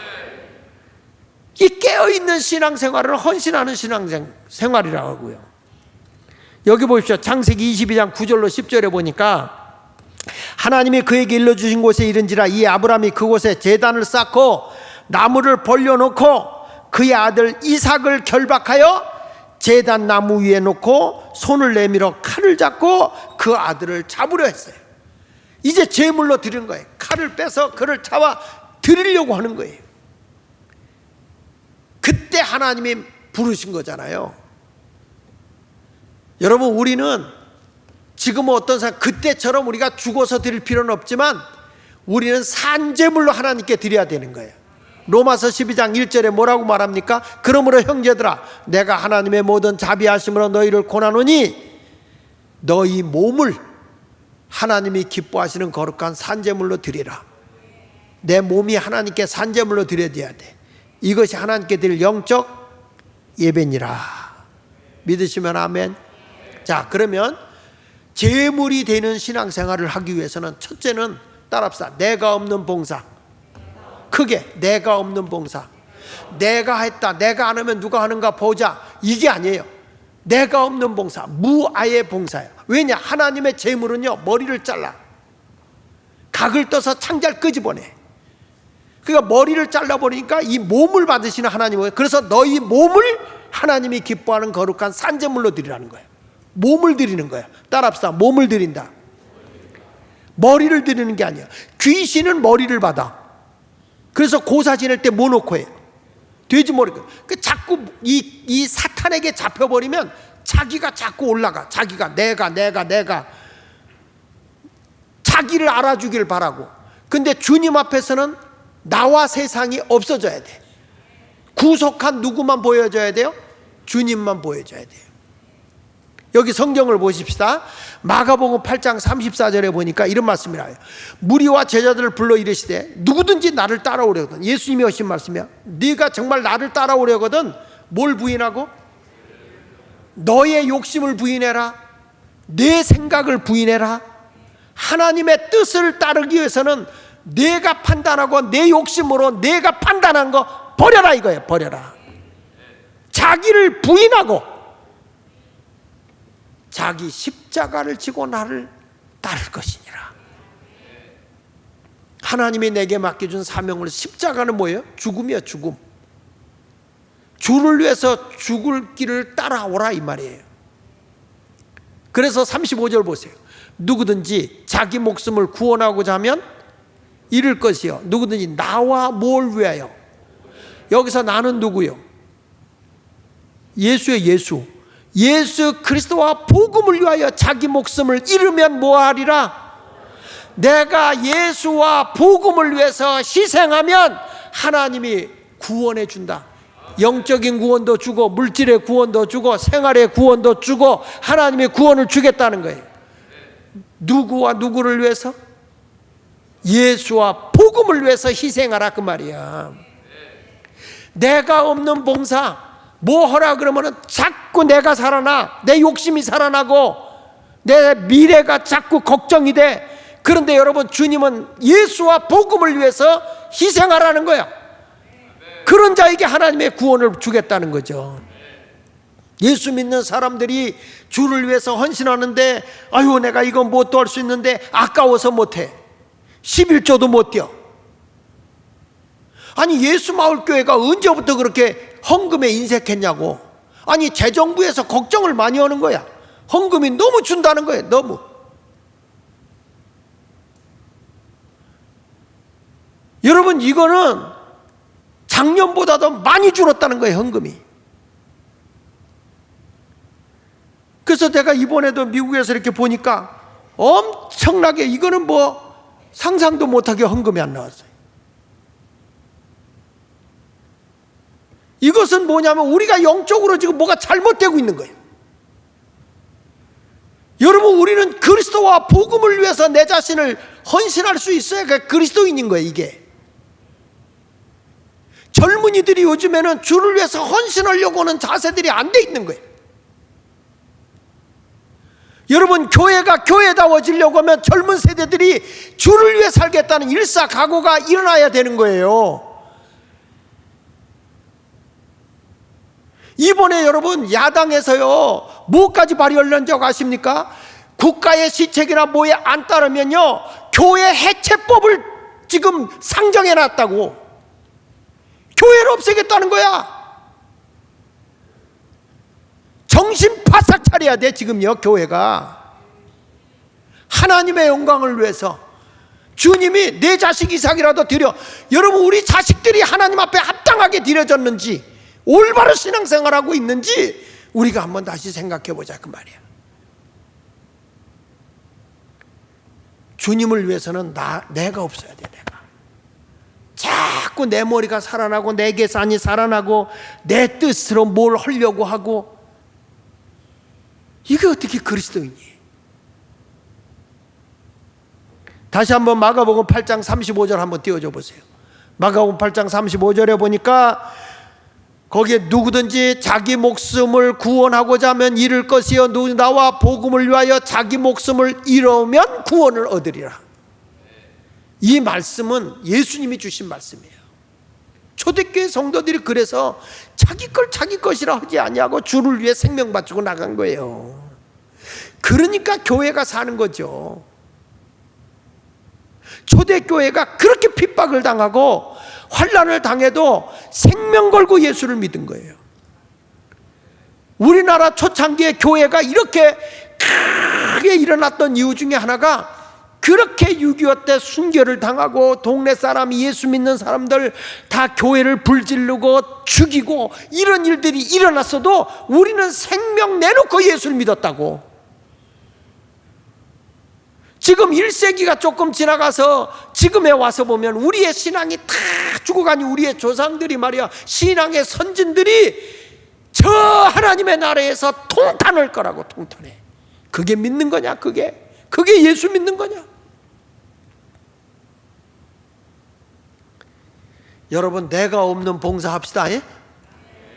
이 깨어있는 신앙생활을 헌신하는 신앙생활이라고 하고요. 여기 보십시오. 창세기 22장 9절로 10절에 보니까 하나님이 그에게 일러주신 곳에 이른지라 이 아브라함이 그곳에 제단을 쌓고 나무를 벌려놓고 그의 아들 이삭을 결박하여 제단 나무 위에 놓고 손을 내밀어 칼을 잡고 그 아들을 잡으려 했어요. 이제 제물로 드리는 거예요. 칼을 빼서 그를 잡아 드리려고 하는 거예요. 그때 하나님이 부르신 거잖아요. 여러분, 우리는 지금 어떤 사람, 그때처럼 우리가 죽어서 드릴 필요는 없지만 우리는 산제물로 하나님께 드려야 되는 거예요. 로마서 12장 1절에 뭐라고 말합니까? 그러므로 형제들아, 내가 하나님의 모든 자비하심으로 너희를 권하노니 너희 몸을 하나님이 기뻐하시는 거룩한 산제물로 드리라. 내 몸이 하나님께 산제물로 드려야 돼. 이것이 하나님께 드릴 영적 예배니라. 믿으시면 아멘. 자, 그러면 제물이 되는 신앙생활을 하기 위해서는 첫째는 따라합시다. 내가 없는 봉사. 크게 내가 없는 봉사. 내가 했다, 내가 안 하면 누가 하는가 보자, 이게 아니에요. 내가 없는 봉사, 무아의 봉사예요. 왜냐? 하나님의 제물은요, 머리를 잘라 각을 떠서 창자를 끄집어내. 그러니까 머리를 잘라버리니까 이 몸을 받으시는 하나님은, 그래서 너희 몸을 하나님이 기뻐하는 거룩한 산제물로 드리라는 거예요. 몸을 드리는 거예요. 따라합시다. 몸을 드린다. 머리를 드리는 게 아니에요. 귀신은 머리를 받아. 그래서 고사 지낼 때 뭐 놓고 해요? 돼지 머리. 자꾸 이 사탄에게 잡혀버리면 자기가 자꾸 올라가. 자기가 내가 자기를 알아주길 바라고. 근데 주님 앞에서는 나와 세상이 없어져야 돼. 구속한 누구만 보여줘야 돼요? 주님만 보여줘야 돼요. 여기 성경을 보십시다. 마가복음 8장 34절에 보니까 이런 말씀이 나와요. 무리와 제자들을 불러 이르시되 누구든지 나를 따라오려거든. 예수님이 하신 말씀이야. 네가 정말 나를 따라오려거든 뭘 부인하고? 너의 욕심을 부인해라. 내 생각을 부인해라. 하나님의 뜻을 따르기 위해서는 내가 판단하고 내 욕심으로 내가 판단한 거 버려라 이거예요. 버려라. 자기를 부인하고 자기 십자가를 지고 나를 따를 것이니라. 하나님이 내게 맡겨준 사명을, 십자가는 뭐예요? 죽음이야. 죽음. 주를 위해서 죽을 길을 따라오라 이 말이에요. 그래서 35절 보세요. 누구든지 자기 목숨을 구원하고자 하면 잃을 것이요, 누구든지 나와 뭘 위하여. 여기서 나는 누구요? 예수의 예수. 예수 그리스도와 복음을 위하여 자기 목숨을 잃으면 뭐하리라? 내가 예수와 복음을 위해서 희생하면 하나님이 구원해 준다. 영적인 구원도 주고 물질의 구원도 주고 생활의 구원도 주고 하나님의 구원을 주겠다는 거예요. 누구와 누구를 위해서? 예수와 복음을 위해서 희생하라 그 말이야. 내가 없는 봉사 뭐 하라 그러면은 자꾸 내가 살아나, 내 욕심이 살아나고 내 미래가 자꾸 걱정이 돼. 그런데 여러분, 주님은 예수와 복음을 위해서 희생하라는 거야. 그런 자에게 하나님의 구원을 주겠다는 거죠. 예수 믿는 사람들이 주를 위해서 헌신하는데, 아유 내가 이거 뭣도 할 수 있는데 아까워서 못해. 11조도 못 뛰어. 아니 예수 마을교회가 언제부터 그렇게 헌금에 인색했냐고. 아니 재정부에서 걱정을 많이 하는 거야. 헌금이 너무 준다는 거예요. 너무. 여러분, 이거는 작년보다도 많이 줄었다는 거예요, 헌금이. 그래서 내가 이번에도 미국에서 이렇게 보니까 엄청나게, 이거는 뭐 상상도 못하게 헌금이 안 나왔어요. 이것은 뭐냐면 우리가 영적으로 지금 뭐가 잘못되고 있는 거예요. 여러분, 우리는 그리스도와 복음을 위해서 내 자신을 헌신할 수 있어야 그리스도인인 거예요. 이게 젊은이들이 요즘에는 주를 위해서 헌신하려고 하는 자세들이 안 돼 있는 거예요. 여러분, 교회가 교회다워지려고 하면 젊은 세대들이 주를 위해 살겠다는 일사각오가 일어나야 되는 거예요. 이번에 여러분 야당에서요 뭐까지 발의하려는 줄 아십니까? 국가의 시책이나 뭐에 안 따르면요 교회 해체법을 지금 상정해 놨다고. 교회를 없애겠다는 거야. 정신 바싹 차려야 돼. 지금요 교회가 하나님의 영광을 위해서 주님이 내 자식 이삭이라도 드려. 여러분, 우리 자식들이 하나님 앞에 합당하게 드려졌는지, 올바른 신앙생활하고 있는지 우리가 한번 다시 생각해 보자 그 말이야. 주님을 위해서는 내가 없어야 돼. 내가 자꾸 내 머리가 살아나고 내 계산이 살아나고 내 뜻으로 뭘 하려고 하고, 이게 어떻게 그리스도이니? 다시 한번 마가복음 8장 35절 한번 띄워줘 보세요. 마가복음 8장 35절에 보니까 거기에 누구든지 자기 목숨을 구원하고자 하면 잃을 것이요 나와 복음을 위하여 자기 목숨을 잃으면 구원을 얻으리라. 이 말씀은 예수님이 주신 말씀이에요. 초대교회 성도들이 그래서 자기 걸 자기 것이라 하지 아니하고 주를 위해 생명 바치고 나간 거예요. 그러니까 교회가 사는 거죠. 초대교회가 그렇게 핍박을 당하고 환난을 당해도 생명 걸고 예수를 믿은 거예요. 우리나라 초창기에 교회가 이렇게 크게 일어났던 이유 중에 하나가, 그렇게 6.25 때 순교를 당하고 동네 사람이 예수 믿는 사람들 다 교회를 불지르고 죽이고 이런 일들이 일어났어도 우리는 생명 내놓고 예수를 믿었다고. 지금 1세기가 조금 지나가서 지금에 와서 보면 우리의 신앙이 다 죽어가니 우리의 조상들이 말이야, 신앙의 선진들이 저 하나님의 나라에서 통탄할 거라고. 통탄해. 그게 믿는 거냐? 그게 예수 믿는 거냐? 여러분, 내가 없는 봉사합시다. 예?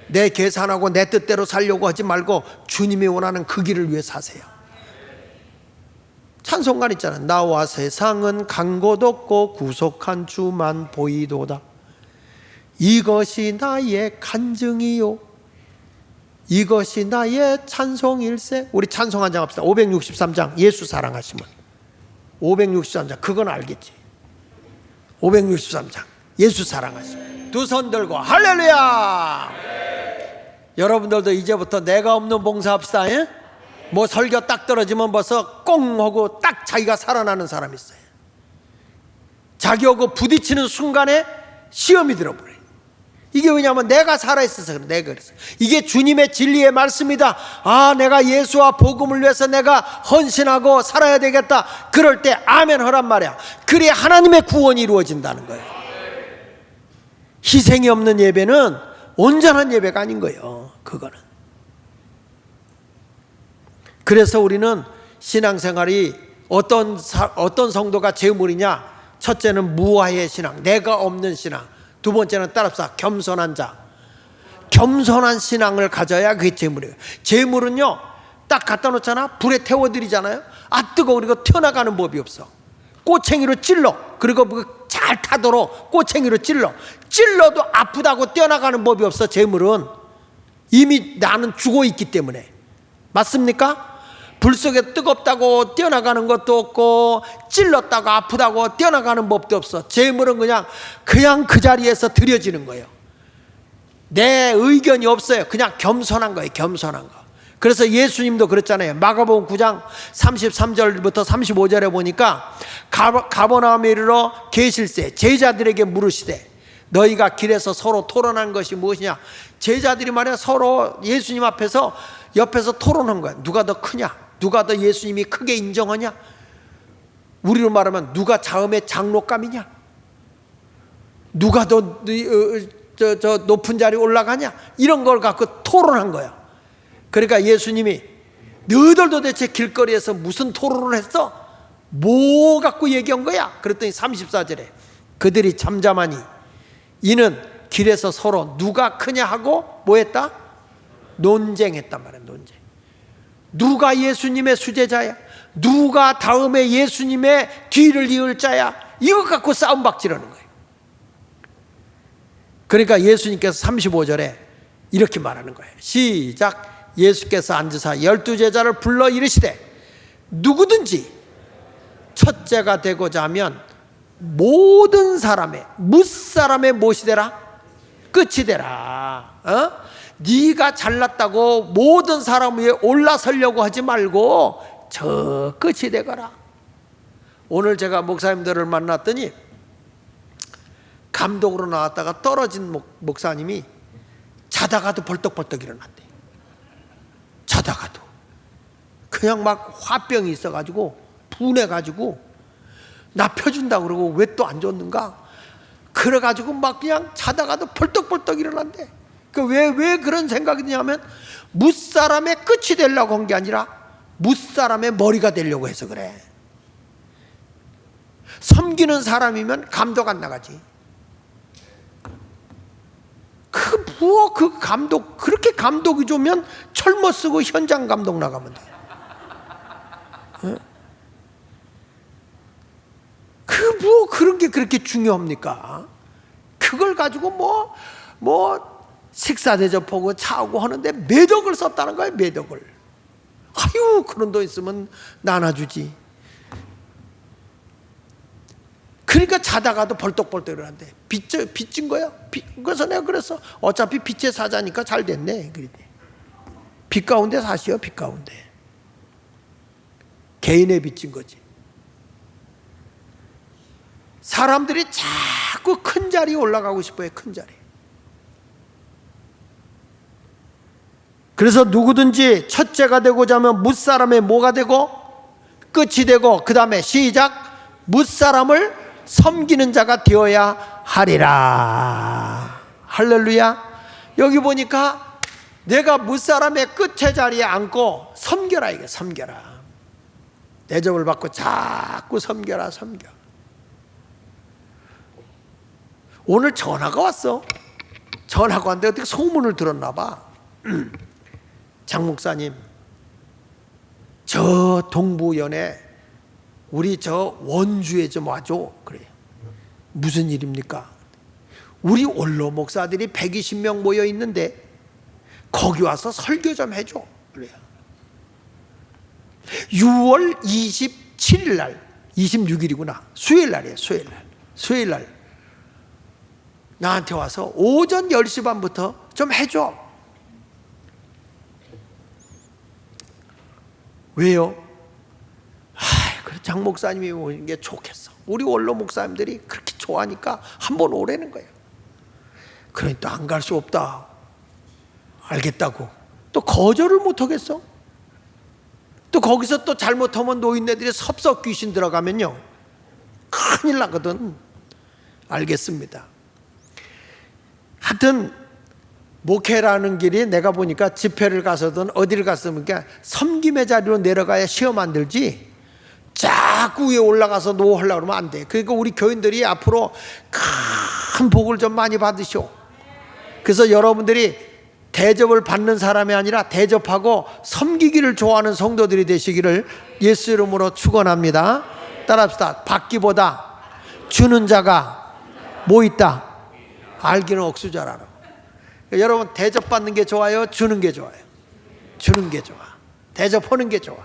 내 계산하고 내 뜻대로 살려고 하지 말고 주님이 원하는 그 길을 위해 사세요. 찬송가 있잖아. 나와 세상은 간 곳 없고 구속한 주만 보이도다. 이것이 나의 간증이요 이것이 나의 찬송일세. 우리 찬송 한 장 합시다. 563장 예수 사랑하심을. 563장 그건 알겠지. 563장 예수 사랑하심을. 두 손 들고 할렐루야. 여러분들도 이제부터 내가 없는 봉사합시다. 예? 뭐 설교 딱 떨어지면 벌써 꽁 하고 딱 자기가 살아나는 사람이 있어요. 자기하고 부딪히는 순간에 시험이 들어버려요. 이게 왜냐하면 내가 살아있어서 그래. 내가 그래서 이게 주님의 진리의 말씀이다. 아, 내가 예수와 복음을 위해서 내가 헌신하고 살아야 되겠다. 그럴 때 아멘 하란 말이야. 그래야 하나님의 구원이 이루어진다는 거예요. 희생이 없는 예배는 온전한 예배가 아닌 거예요. 그거는. 그래서 우리는 신앙생활이 어떤 성도가 제물이냐? 첫째는 무아의 신앙, 내가 없는 신앙. 두 번째는 따라서 겸손한 자. 겸손한 신앙을 가져야 그게 제물이에요. 제물은요, 딱 갖다 놓잖아. 불에 태워드리잖아요. 아, 뜨거워. 그리고 튀어나가는 법이 없어. 꼬챙이로 찔러. 그리고 잘 타도록 꼬챙이로 찔러도 아프다고 떼어나가는 법이 없어. 제물은 이미 나는 죽어 있기 때문에. 맞습니까? 불 속에 뜨겁다고 떼어나가는 것도 없고 찔렀다고 아프다고 떼어나가는 법도 없어. 제물은 그냥 그 자리에서 드려지는 거예요. 내 의견이 없어요. 그냥 겸손한 거예요. 겸손한 거. 그래서 예수님도 그랬잖아요. 마가복음 9장 33절부터 35절에 보니까 가버나움에 이르러 계실새 제자들에게 물으시되 너희가 길에서 서로 토론한 것이 무엇이냐. 제자들이 말이야 서로 예수님 앞에서 옆에서 토론한 거야. 누가 더 크냐, 누가 더 예수님이 크게 인정하냐, 우리로 말하면 누가 다음에 장로감이냐, 누가 더 높은 자리에 올라가냐, 이런 걸 갖고 토론한 거야. 그러니까 예수님이 너희들 도대체 길거리에서 무슨 토론을 했어? 뭐 갖고 얘기한 거야? 그랬더니 34절에 그들이 잠잠하니 이는 길에서 서로 누가 크냐 하고 뭐 했다? 논쟁했단 말이야. 논쟁. 누가 예수님의 수제자야? 누가 다음에 예수님의 뒤를 이을 자야? 이거 갖고 싸움박질하는 거예요. 그러니까 예수님께서 35절에 이렇게 말하는 거예요. 시작. 예수께서 앉으사 12제자를 불러 이르시되 누구든지 첫째가 되고자 하면 모든 사람의 무사람의 무엇이 되라? 끝이 되라. 네가 잘났다고 모든 사람 위에 올라서려고 하지 말고 저 끝이 되거라. 오늘 제가 목사님들을 만났더니 감독으로 나왔다가 떨어진 목사님이 자다가도 벌떡벌떡 일어났대. 자다가도 그냥 막 화병이 있어가지고 분해가지고 나 펴준다고 그러고 왜 또 안 줬는가? 그래가지고 막 그냥 자다가도 벌떡벌떡 일어난대. 왜 그런 생각이 드냐면 무사람의 끝이 되려고 한 게 아니라 무사람의 머리가 되려고 해서 그래. 섬기는 사람이면 감독 안 나가지. 그 감독, 그렇게 감독이 좋으면 철모 쓰고 현장 감독 나가면 돼. 그런 게 그렇게 중요합니까? 그걸 가지고 식사 대접하고 차하고 하는데 매덕을 썼다는 거예요. 매덕을. 아유, 그런 돈 있으면 나눠주지. 그러니까 자다가도 벌떡벌떡 일어난대. 빚진 거야. 그래서 내가 그랬어. 어차피 빚의 사자니까 잘 됐네. 그랬대. 빚 가운데 사시오. 빚 가운데. 개인의 빚진 거지. 사람들이 자꾸 큰 자리에 올라가고 싶어요. 큰 자리. 그래서 누구든지 첫째가 되고자 하면 무사람의 뭐가 되고 끝이 되고 그 다음에 시작. 무사람을 섬기는 자가 되어야 하리라. 할렐루야. 여기 보니까 내가 무사람의 끝의 자리에 앉고 섬겨라. 이게 섬겨라. 대접을 받고 자꾸 섬겨라. 섬겨. 오늘 전화가 왔어. 전화가 왔는데 어떻게 소문을 들었나 봐. 장 목사님, 저 동부연에 우리 저 원주에 좀 와줘. 그래요. 무슨 일입니까? 우리 원로 목사들이 120명 모여 있는데 거기 와서 설교 좀 해줘. 그래요. 6월 27일 날, 26일이구나. 수요일 날이에요. 수요일 날 나한테 와서 오전 10시 반부터 좀 해줘. 왜요? 그래, 장 목사님이 오는 게 좋겠어. 우리 원로 목사님들이 그렇게 좋아하니까 한번 오라는 거예요. 그러니 또 안 갈 수 없다. 알겠다고. 또 거절을 못 하겠어? 또 거기서 또 잘못하면 노인네들이 섭섭 귀신 들어가면요, 큰일 나거든. 알겠습니다. 하여튼 목회라는 길이 내가 보니까 집회를 가서든 어디를 갔으면 섬김의 자리로 내려가야 시험 안 들지, 자꾸 위에 올라가서 노하려고 그러면 안 돼. 그러니까 우리 교인들이 앞으로 큰 복을 좀 많이 받으시오. 그래서 여러분들이 대접을 받는 사람이 아니라 대접하고 섬기기를 좋아하는 성도들이 되시기를 예수 이름으로 축원합니다. 따라합시다. 받기보다 주는 자가 뭐 있다? 알기는 억수 잘 알아. 여러분, 대접받는 게 좋아요? 주는 게 좋아요? 주는 게 좋아. 대접하는 게 좋아.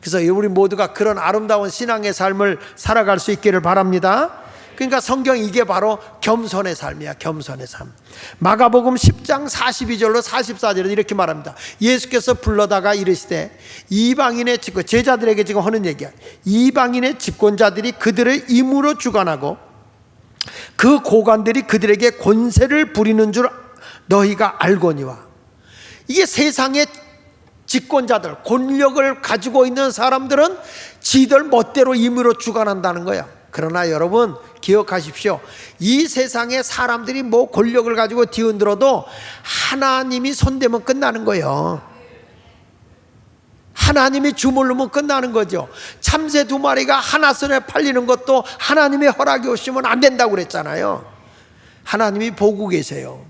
그래서 우리 모두가 그런 아름다운 신앙의 삶을 살아갈 수 있기를 바랍니다. 그러니까 성경 이게 바로 겸손의 삶이야. 겸손의 삶. 마가복음 10장 42절로 44절에 이렇게 말합니다. 예수께서 불러다가 이르시되 이방인의 집권, 제자들에게 지금 하는 얘기야. 이방인의 집권자들이 그들의 임으로 주관하고 그 고관들이 그들에게 권세를 부리는 줄 너희가 알거니와. 이게 세상의 집권자들, 권력을 가지고 있는 사람들은 지들 멋대로 임으로 주관한다는 거야. 그러나 여러분 기억하십시오. 이 세상에 사람들이 뭐 권력을 가지고 뒤흔들어도 하나님이 손대면 끝나는 거예요. 하나님이 주물르면 끝나는 거죠. 참새 2마리가 하나 손에 팔리는 것도 하나님의 허락이 없으면 안 된다고 그랬잖아요. 하나님이 보고 계세요.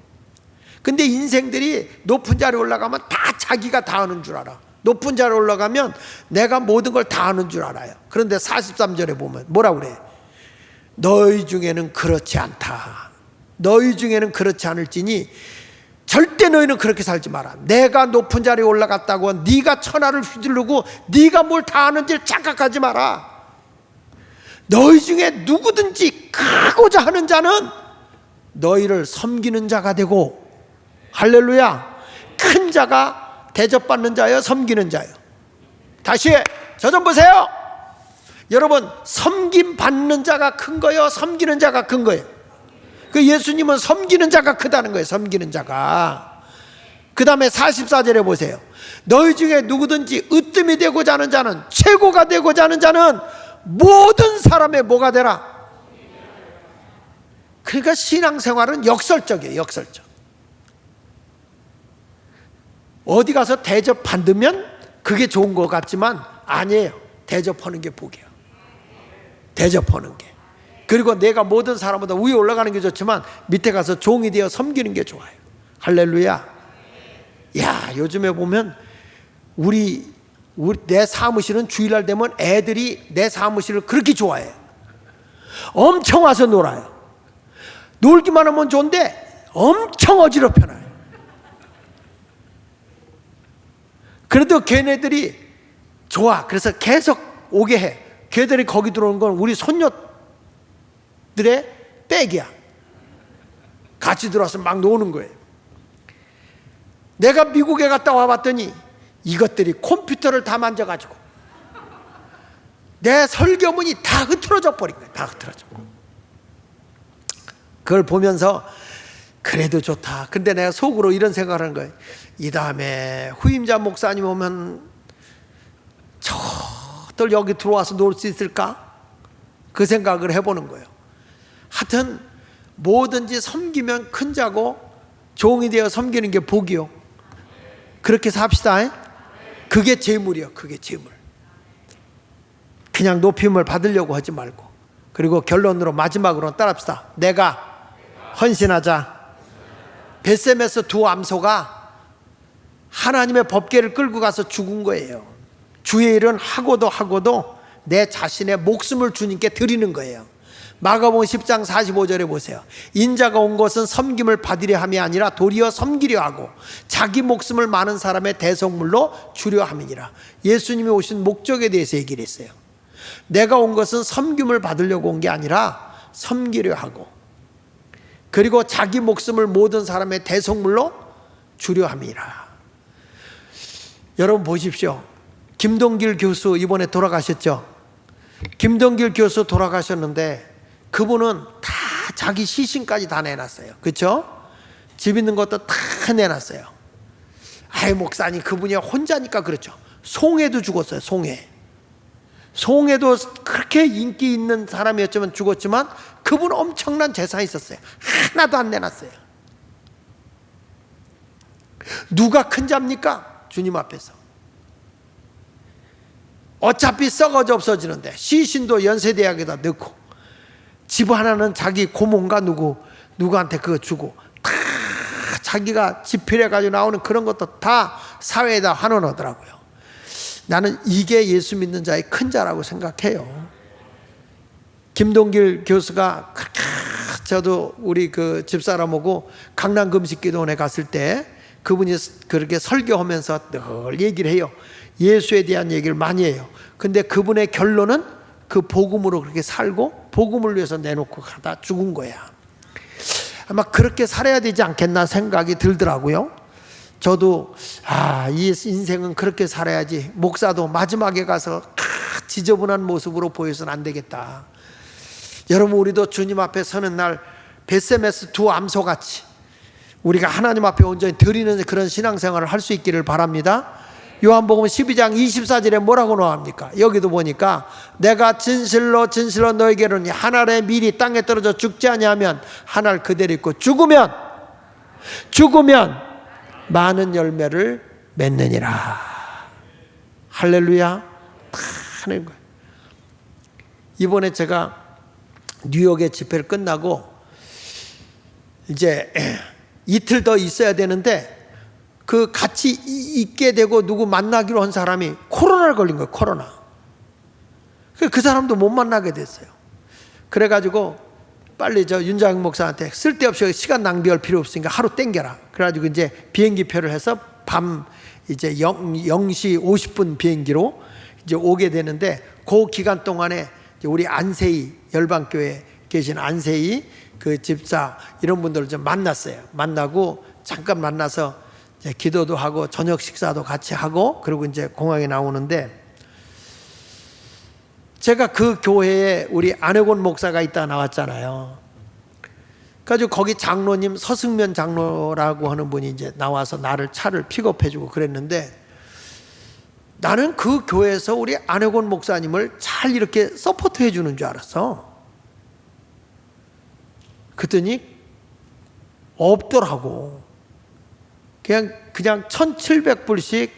근데 인생들이 높은 자리에 올라가면 다 자기가 다 하는 줄 알아. 높은 자리에 올라가면 내가 모든 걸 다 하는 줄 알아요. 그런데 43절에 보면 뭐라 그래? 너희 중에는 그렇지 않다. 너희 중에는 그렇지 않을지니 절대 너희는 그렇게 살지 마라. 내가 높은 자리에 올라갔다고 네가 천하를 휘두르고 네가 뭘 다 아는지 착각하지 마라. 너희 중에 누구든지 크고자 하는 자는 너희를 섬기는 자가 되고, 할렐루야, 큰 자가 대접받는 자예요, 섬기는 자예요? 다시 저 좀 보세요. 여러분, 섬김 받는 자가 큰 거예요, 섬기는 자가 큰 거예요? 그 예수님은 섬기는 자가 크다는 거예요. 섬기는 자가. 그 다음에 44절에 보세요. 너희 중에 누구든지 으뜸이 되고자 하는 자는, 최고가 되고자 하는 자는 모든 사람의 뭐가 되라? 그러니까 신앙생활은 역설적이에요. 역설적. 어디 가서 대접 받으면 그게 좋은 것 같지만 아니에요. 대접하는 게 복이에요. 대접하는 게. 그리고 내가 모든 사람보다 위에 올라가는 게 좋지만 밑에 가서 종이 되어 섬기는 게 좋아요. 할렐루야. 야, 요즘에 보면 우리 내 사무실은 주일날 되면 애들이 내 사무실을 그렇게 좋아해요. 엄청 와서 놀아요. 놀기만 하면 좋은데 엄청 어지럽혀놔요. 그래도 걔네들이 좋아. 그래서 계속 오게 해. 걔들이 거기 들어오는 건 우리 손녀들의 백이야. 같이 들어와서 막 노는 거예요. 내가 미국에 갔다 와봤더니 이것들이 컴퓨터를 다 만져가지고 내 설교문이 다 흐트러져 버린 거예요. 다 흐트러져. 그걸 보면서 그래도 좋다. 근데 내가 속으로 이런 생각을 하는 거예요. 이 다음에 후임자 목사님 오면 저들 여기 들어와서 놀 수 있을까? 그 생각을 해보는 거예요. 하여튼 뭐든지 섬기면 큰 자고 종이 되어 섬기는 게 복이요. 그렇게 삽시다. 그게 재물이요. 그게 재물. 그냥 높임을 받으려고 하지 말고. 그리고 결론으로 마지막으로 따라합시다. 내가 헌신하자. 벳셈에서 두 암소가 하나님의 법궤를 끌고 가서 죽은 거예요. 주의 일은 하고도 내 자신의 목숨을 주님께 드리는 거예요. 마가복음 10장 45절에 보세요. 인자가 온 것은 섬김을 받으려 함이 아니라 도리어 섬기려 하고 자기 목숨을 많은 사람의 대속물로 주려 함이니라. 예수님이 오신 목적에 대해서 얘기를 했어요. 내가 온 것은 섬김을 받으려고 온 게 아니라 섬기려 하고, 그리고 자기 목숨을 모든 사람의 대속물로 주려 함이라. 여러분 보십시오. 김동길 교수 이번에 돌아가셨죠. 김동길 교수 돌아가셨는데 그분은 다 자기 시신까지 다 내놨어요. 그렇죠? 집 있는 것도 다 내놨어요. 아이 목사님, 그분이 혼자니까 그렇죠. 송해도 죽었어요. 송해도 그렇게 인기 있는 사람이었지만 죽었지만 그분은 엄청난 재산이 있었어요. 하나도 안 내놨어요. 누가 큰 자입니까? 주님 앞에서. 어차피 썩어져 없어지는데 시신도 연세대학에다 넣고, 집 하나는 자기 고모인가 누구한테 그거 주고, 다 자기가 집필해가지고 나오는 그런 것도 다 사회에다 환원하더라고요. 나는 이게 예수 믿는 자의 큰 자라고 생각해요. 김동길 교수가 저도 우리 그 집사람하고 강남 금식기도원에 갔을 때 그분이 그렇게 설교하면서 늘 얘기를 해요. 예수에 대한 얘기를 많이 해요. 근데 그분의 결론은 그 복음으로 그렇게 살고 복음을 위해서 내놓고 가다 죽은 거야. 아마 그렇게 살아야 되지 않겠나 생각이 들더라고요. 저도 이 인생은 그렇게 살아야지, 목사도 마지막에 가서 지저분한 모습으로 보여서는 안 되겠다. 여러분, 우리도 주님 앞에 서는 날 베세메스 두 암소같이 우리가 하나님 앞에 온전히 드리는 그런 신앙생활을 할 수 있기를 바랍니다. 요한복음 12장 24절에 뭐라고 나옵니까? 여기도 보니까 내가 진실로 진실로 너에게 이르노니 한 알의 밀이 땅에 떨어져 죽지 아니하면 한 알 그대로 있고 죽으면 많은 열매를 맺느니라. 할렐루야. 하는 거예요. 이번에 제가 뉴욕에 집회를 끝나고 이제 이틀 더 있어야 되는데 그 같이 있게 되고 누구 만나기로 한 사람이 코로나를 걸린 거예요. 코로나. 그 사람도 못 만나게 됐어요. 그래가지고 빨리 저 윤장영 목사한테 쓸데없이 시간 낭비할 필요 없으니까 하루 땡겨라. 그래가지고 이제 비행기표를 해서 밤 이제 0시 50분 비행기로 이제 오게 되는데, 그 기간 동안에 우리 안세희 열방교회 계신 안세희 그 집사 이런 분들을 좀 만났어요. 만나고 잠깐 만나서 이제 기도도 하고 저녁 식사도 같이 하고, 그리고 이제 공항에 나오는데, 제가 그 교회에 우리 안혜곤 목사가 있다 나왔잖아요. 그래가지고 거기 장로님 서승면 장로라고 하는 분이 이제 나와서 나를 차를 픽업해주고 그랬는데, 나는 그 교회에서 우리 안혜곤 목사님을 잘 이렇게 서포트해 주는 줄 알았어. 그랬더니 없더라고. 그냥 1,700불씩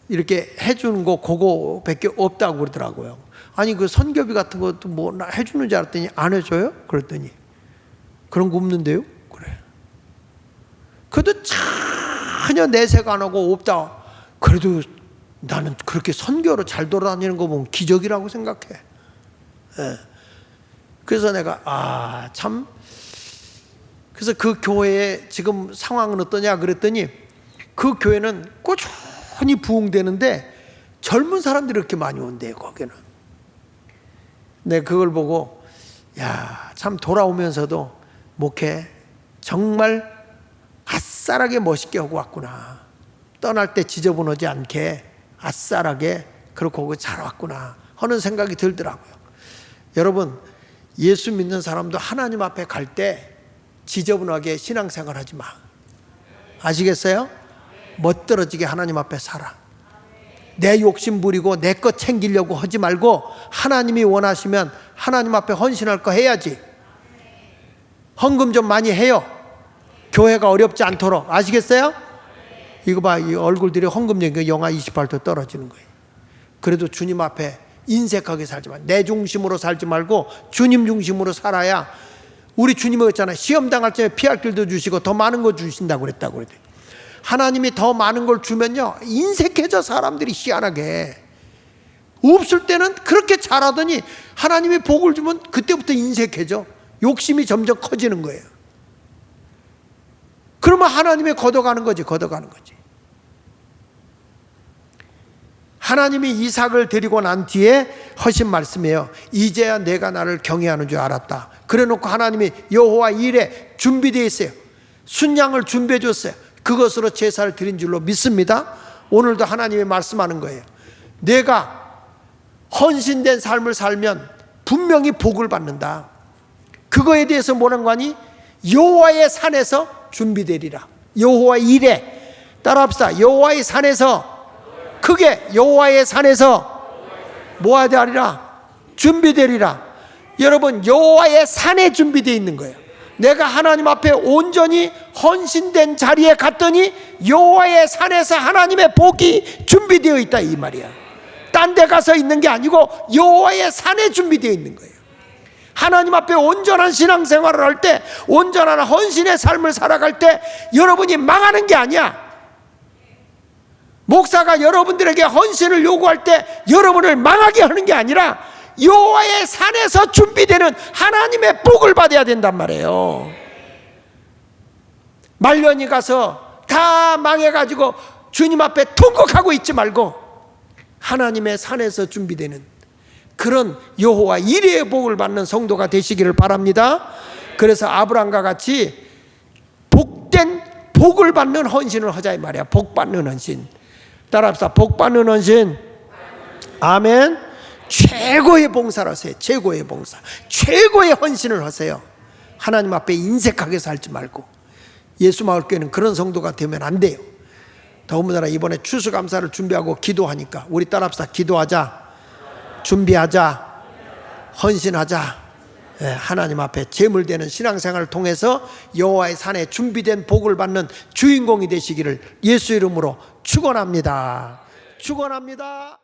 이렇게 해주는 거 그거밖에 없다고 그러더라고요. 아니 그 선교비 같은 것도 뭐 해주는 줄 알았더니 안 해줘요? 그랬더니 그런 거 없는데요? 그래. 그래도 전혀 내색 안 하고 없다. 그래도 나는 그렇게 선교로 잘 돌아다니는 거 보면 기적이라고 생각해. 예. 그래서 내가 참, 그래서 그 교회의 지금 상황은 어떠냐 그랬더니 그 교회는 꾸준히 부흥되는데 젊은 사람들이 이렇게 많이 온대요. 거기는. 내가 그걸 보고 참 돌아오면서도 목회 정말 아싸라게 멋있게 하고 왔구나. 떠날 때 지저분하지 않게 아싸라게 그렇게 하고 잘 왔구나 하는 생각이 들더라고요. 여러분, 예수 믿는 사람도 하나님 앞에 갈 때 지저분하게 신앙생활 하지 마. 아시겠어요? 멋들어지게 하나님 앞에 살아. 내 욕심 부리고 내 것 챙기려고 하지 말고 하나님이 원하시면 하나님 앞에 헌신할 거 해야지. 헌금 좀 많이 해요. 교회가 어렵지 않도록. 아시겠어요? 이거 봐, 이 얼굴들이 헌금력이 영하 28도 떨어지는 거예요. 그래도 주님 앞에 인색하게 살지 마. 내 중심으로 살지 말고 주님 중심으로 살아야, 우리 주님이 그랬잖아요. 시험 당할 때 피할 길도 주시고 더 많은 거 주신다고 그랬다고 그랬대요. 하나님이 더 많은 걸 주면요 인색해져. 사람들이 희한하게 없을 때는 그렇게 잘하더니 하나님이 복을 주면 그때부터 인색해져. 욕심이 점점 커지는 거예요. 그러면 하나님이 걷어가는 거지. 하나님이 이삭을 데리고 난 뒤에 하신 말씀이에요. 이제야 내가 나를 경외하는 줄 알았다. 그래놓고 하나님이 여호와 일에 준비되어 있어요. 순양을 준비해 줬어요. 그것으로 제사를 드린 줄로 믿습니다. 오늘도 하나님이 말씀하는 거예요. 내가 헌신된 삶을 살면 분명히 복을 받는다. 그거에 대해서 뭐라는 거니? 여호와의 산에서 준비되리라. 여호와 일에 따라합시다. 여호와의 산에서, 크게 여호와의 산에서 뭐하리라? 준비되리라. 여러분, 여호와의 산에 준비되어 있는 거예요. 내가 하나님 앞에 온전히 헌신된 자리에 갔더니 여호와의 산에서 하나님의 복이 준비되어 있다, 이 말이야. 딴 데 가서 있는 게 아니고 여호와의 산에 준비되어 있는 거예요. 하나님 앞에 온전한 신앙생활을 할 때, 온전한 헌신의 삶을 살아갈 때 여러분이 망하는 게 아니야. 목사가 여러분들에게 헌신을 요구할 때 여러분을 망하게 하는 게 아니라 여호와의 산에서 준비되는 하나님의 복을 받아야 된단 말이에요. 말년이 가서 다 망해가지고 주님 앞에 통곡하고 있지 말고 하나님의 산에서 준비되는 그런 여호와 이레의 복을 받는 성도가 되시기를 바랍니다. 그래서 아브라함과 같이 복된 복을 받는 헌신을 하자, 이 말이야. 복 받는 헌신. 따라합시다. 복 받는 헌신. 아멘. 최고의 봉사를 하세요. 최고의 봉사, 최고의 헌신을 하세요. 하나님 앞에 인색하게 살지 말고. 예수마을교회는 그런 성도가 되면 안 돼요. 더군다나 이번에 추수감사를 준비하고 기도하니까 우리 따라합시다. 기도하자, 준비하자, 헌신하자. 하나님 앞에 제물되는 신앙생활을 통해서 여호와의 산에 준비된 복을 받는 주인공이 되시기를 예수 이름으로 축원합니다. 축원합니다.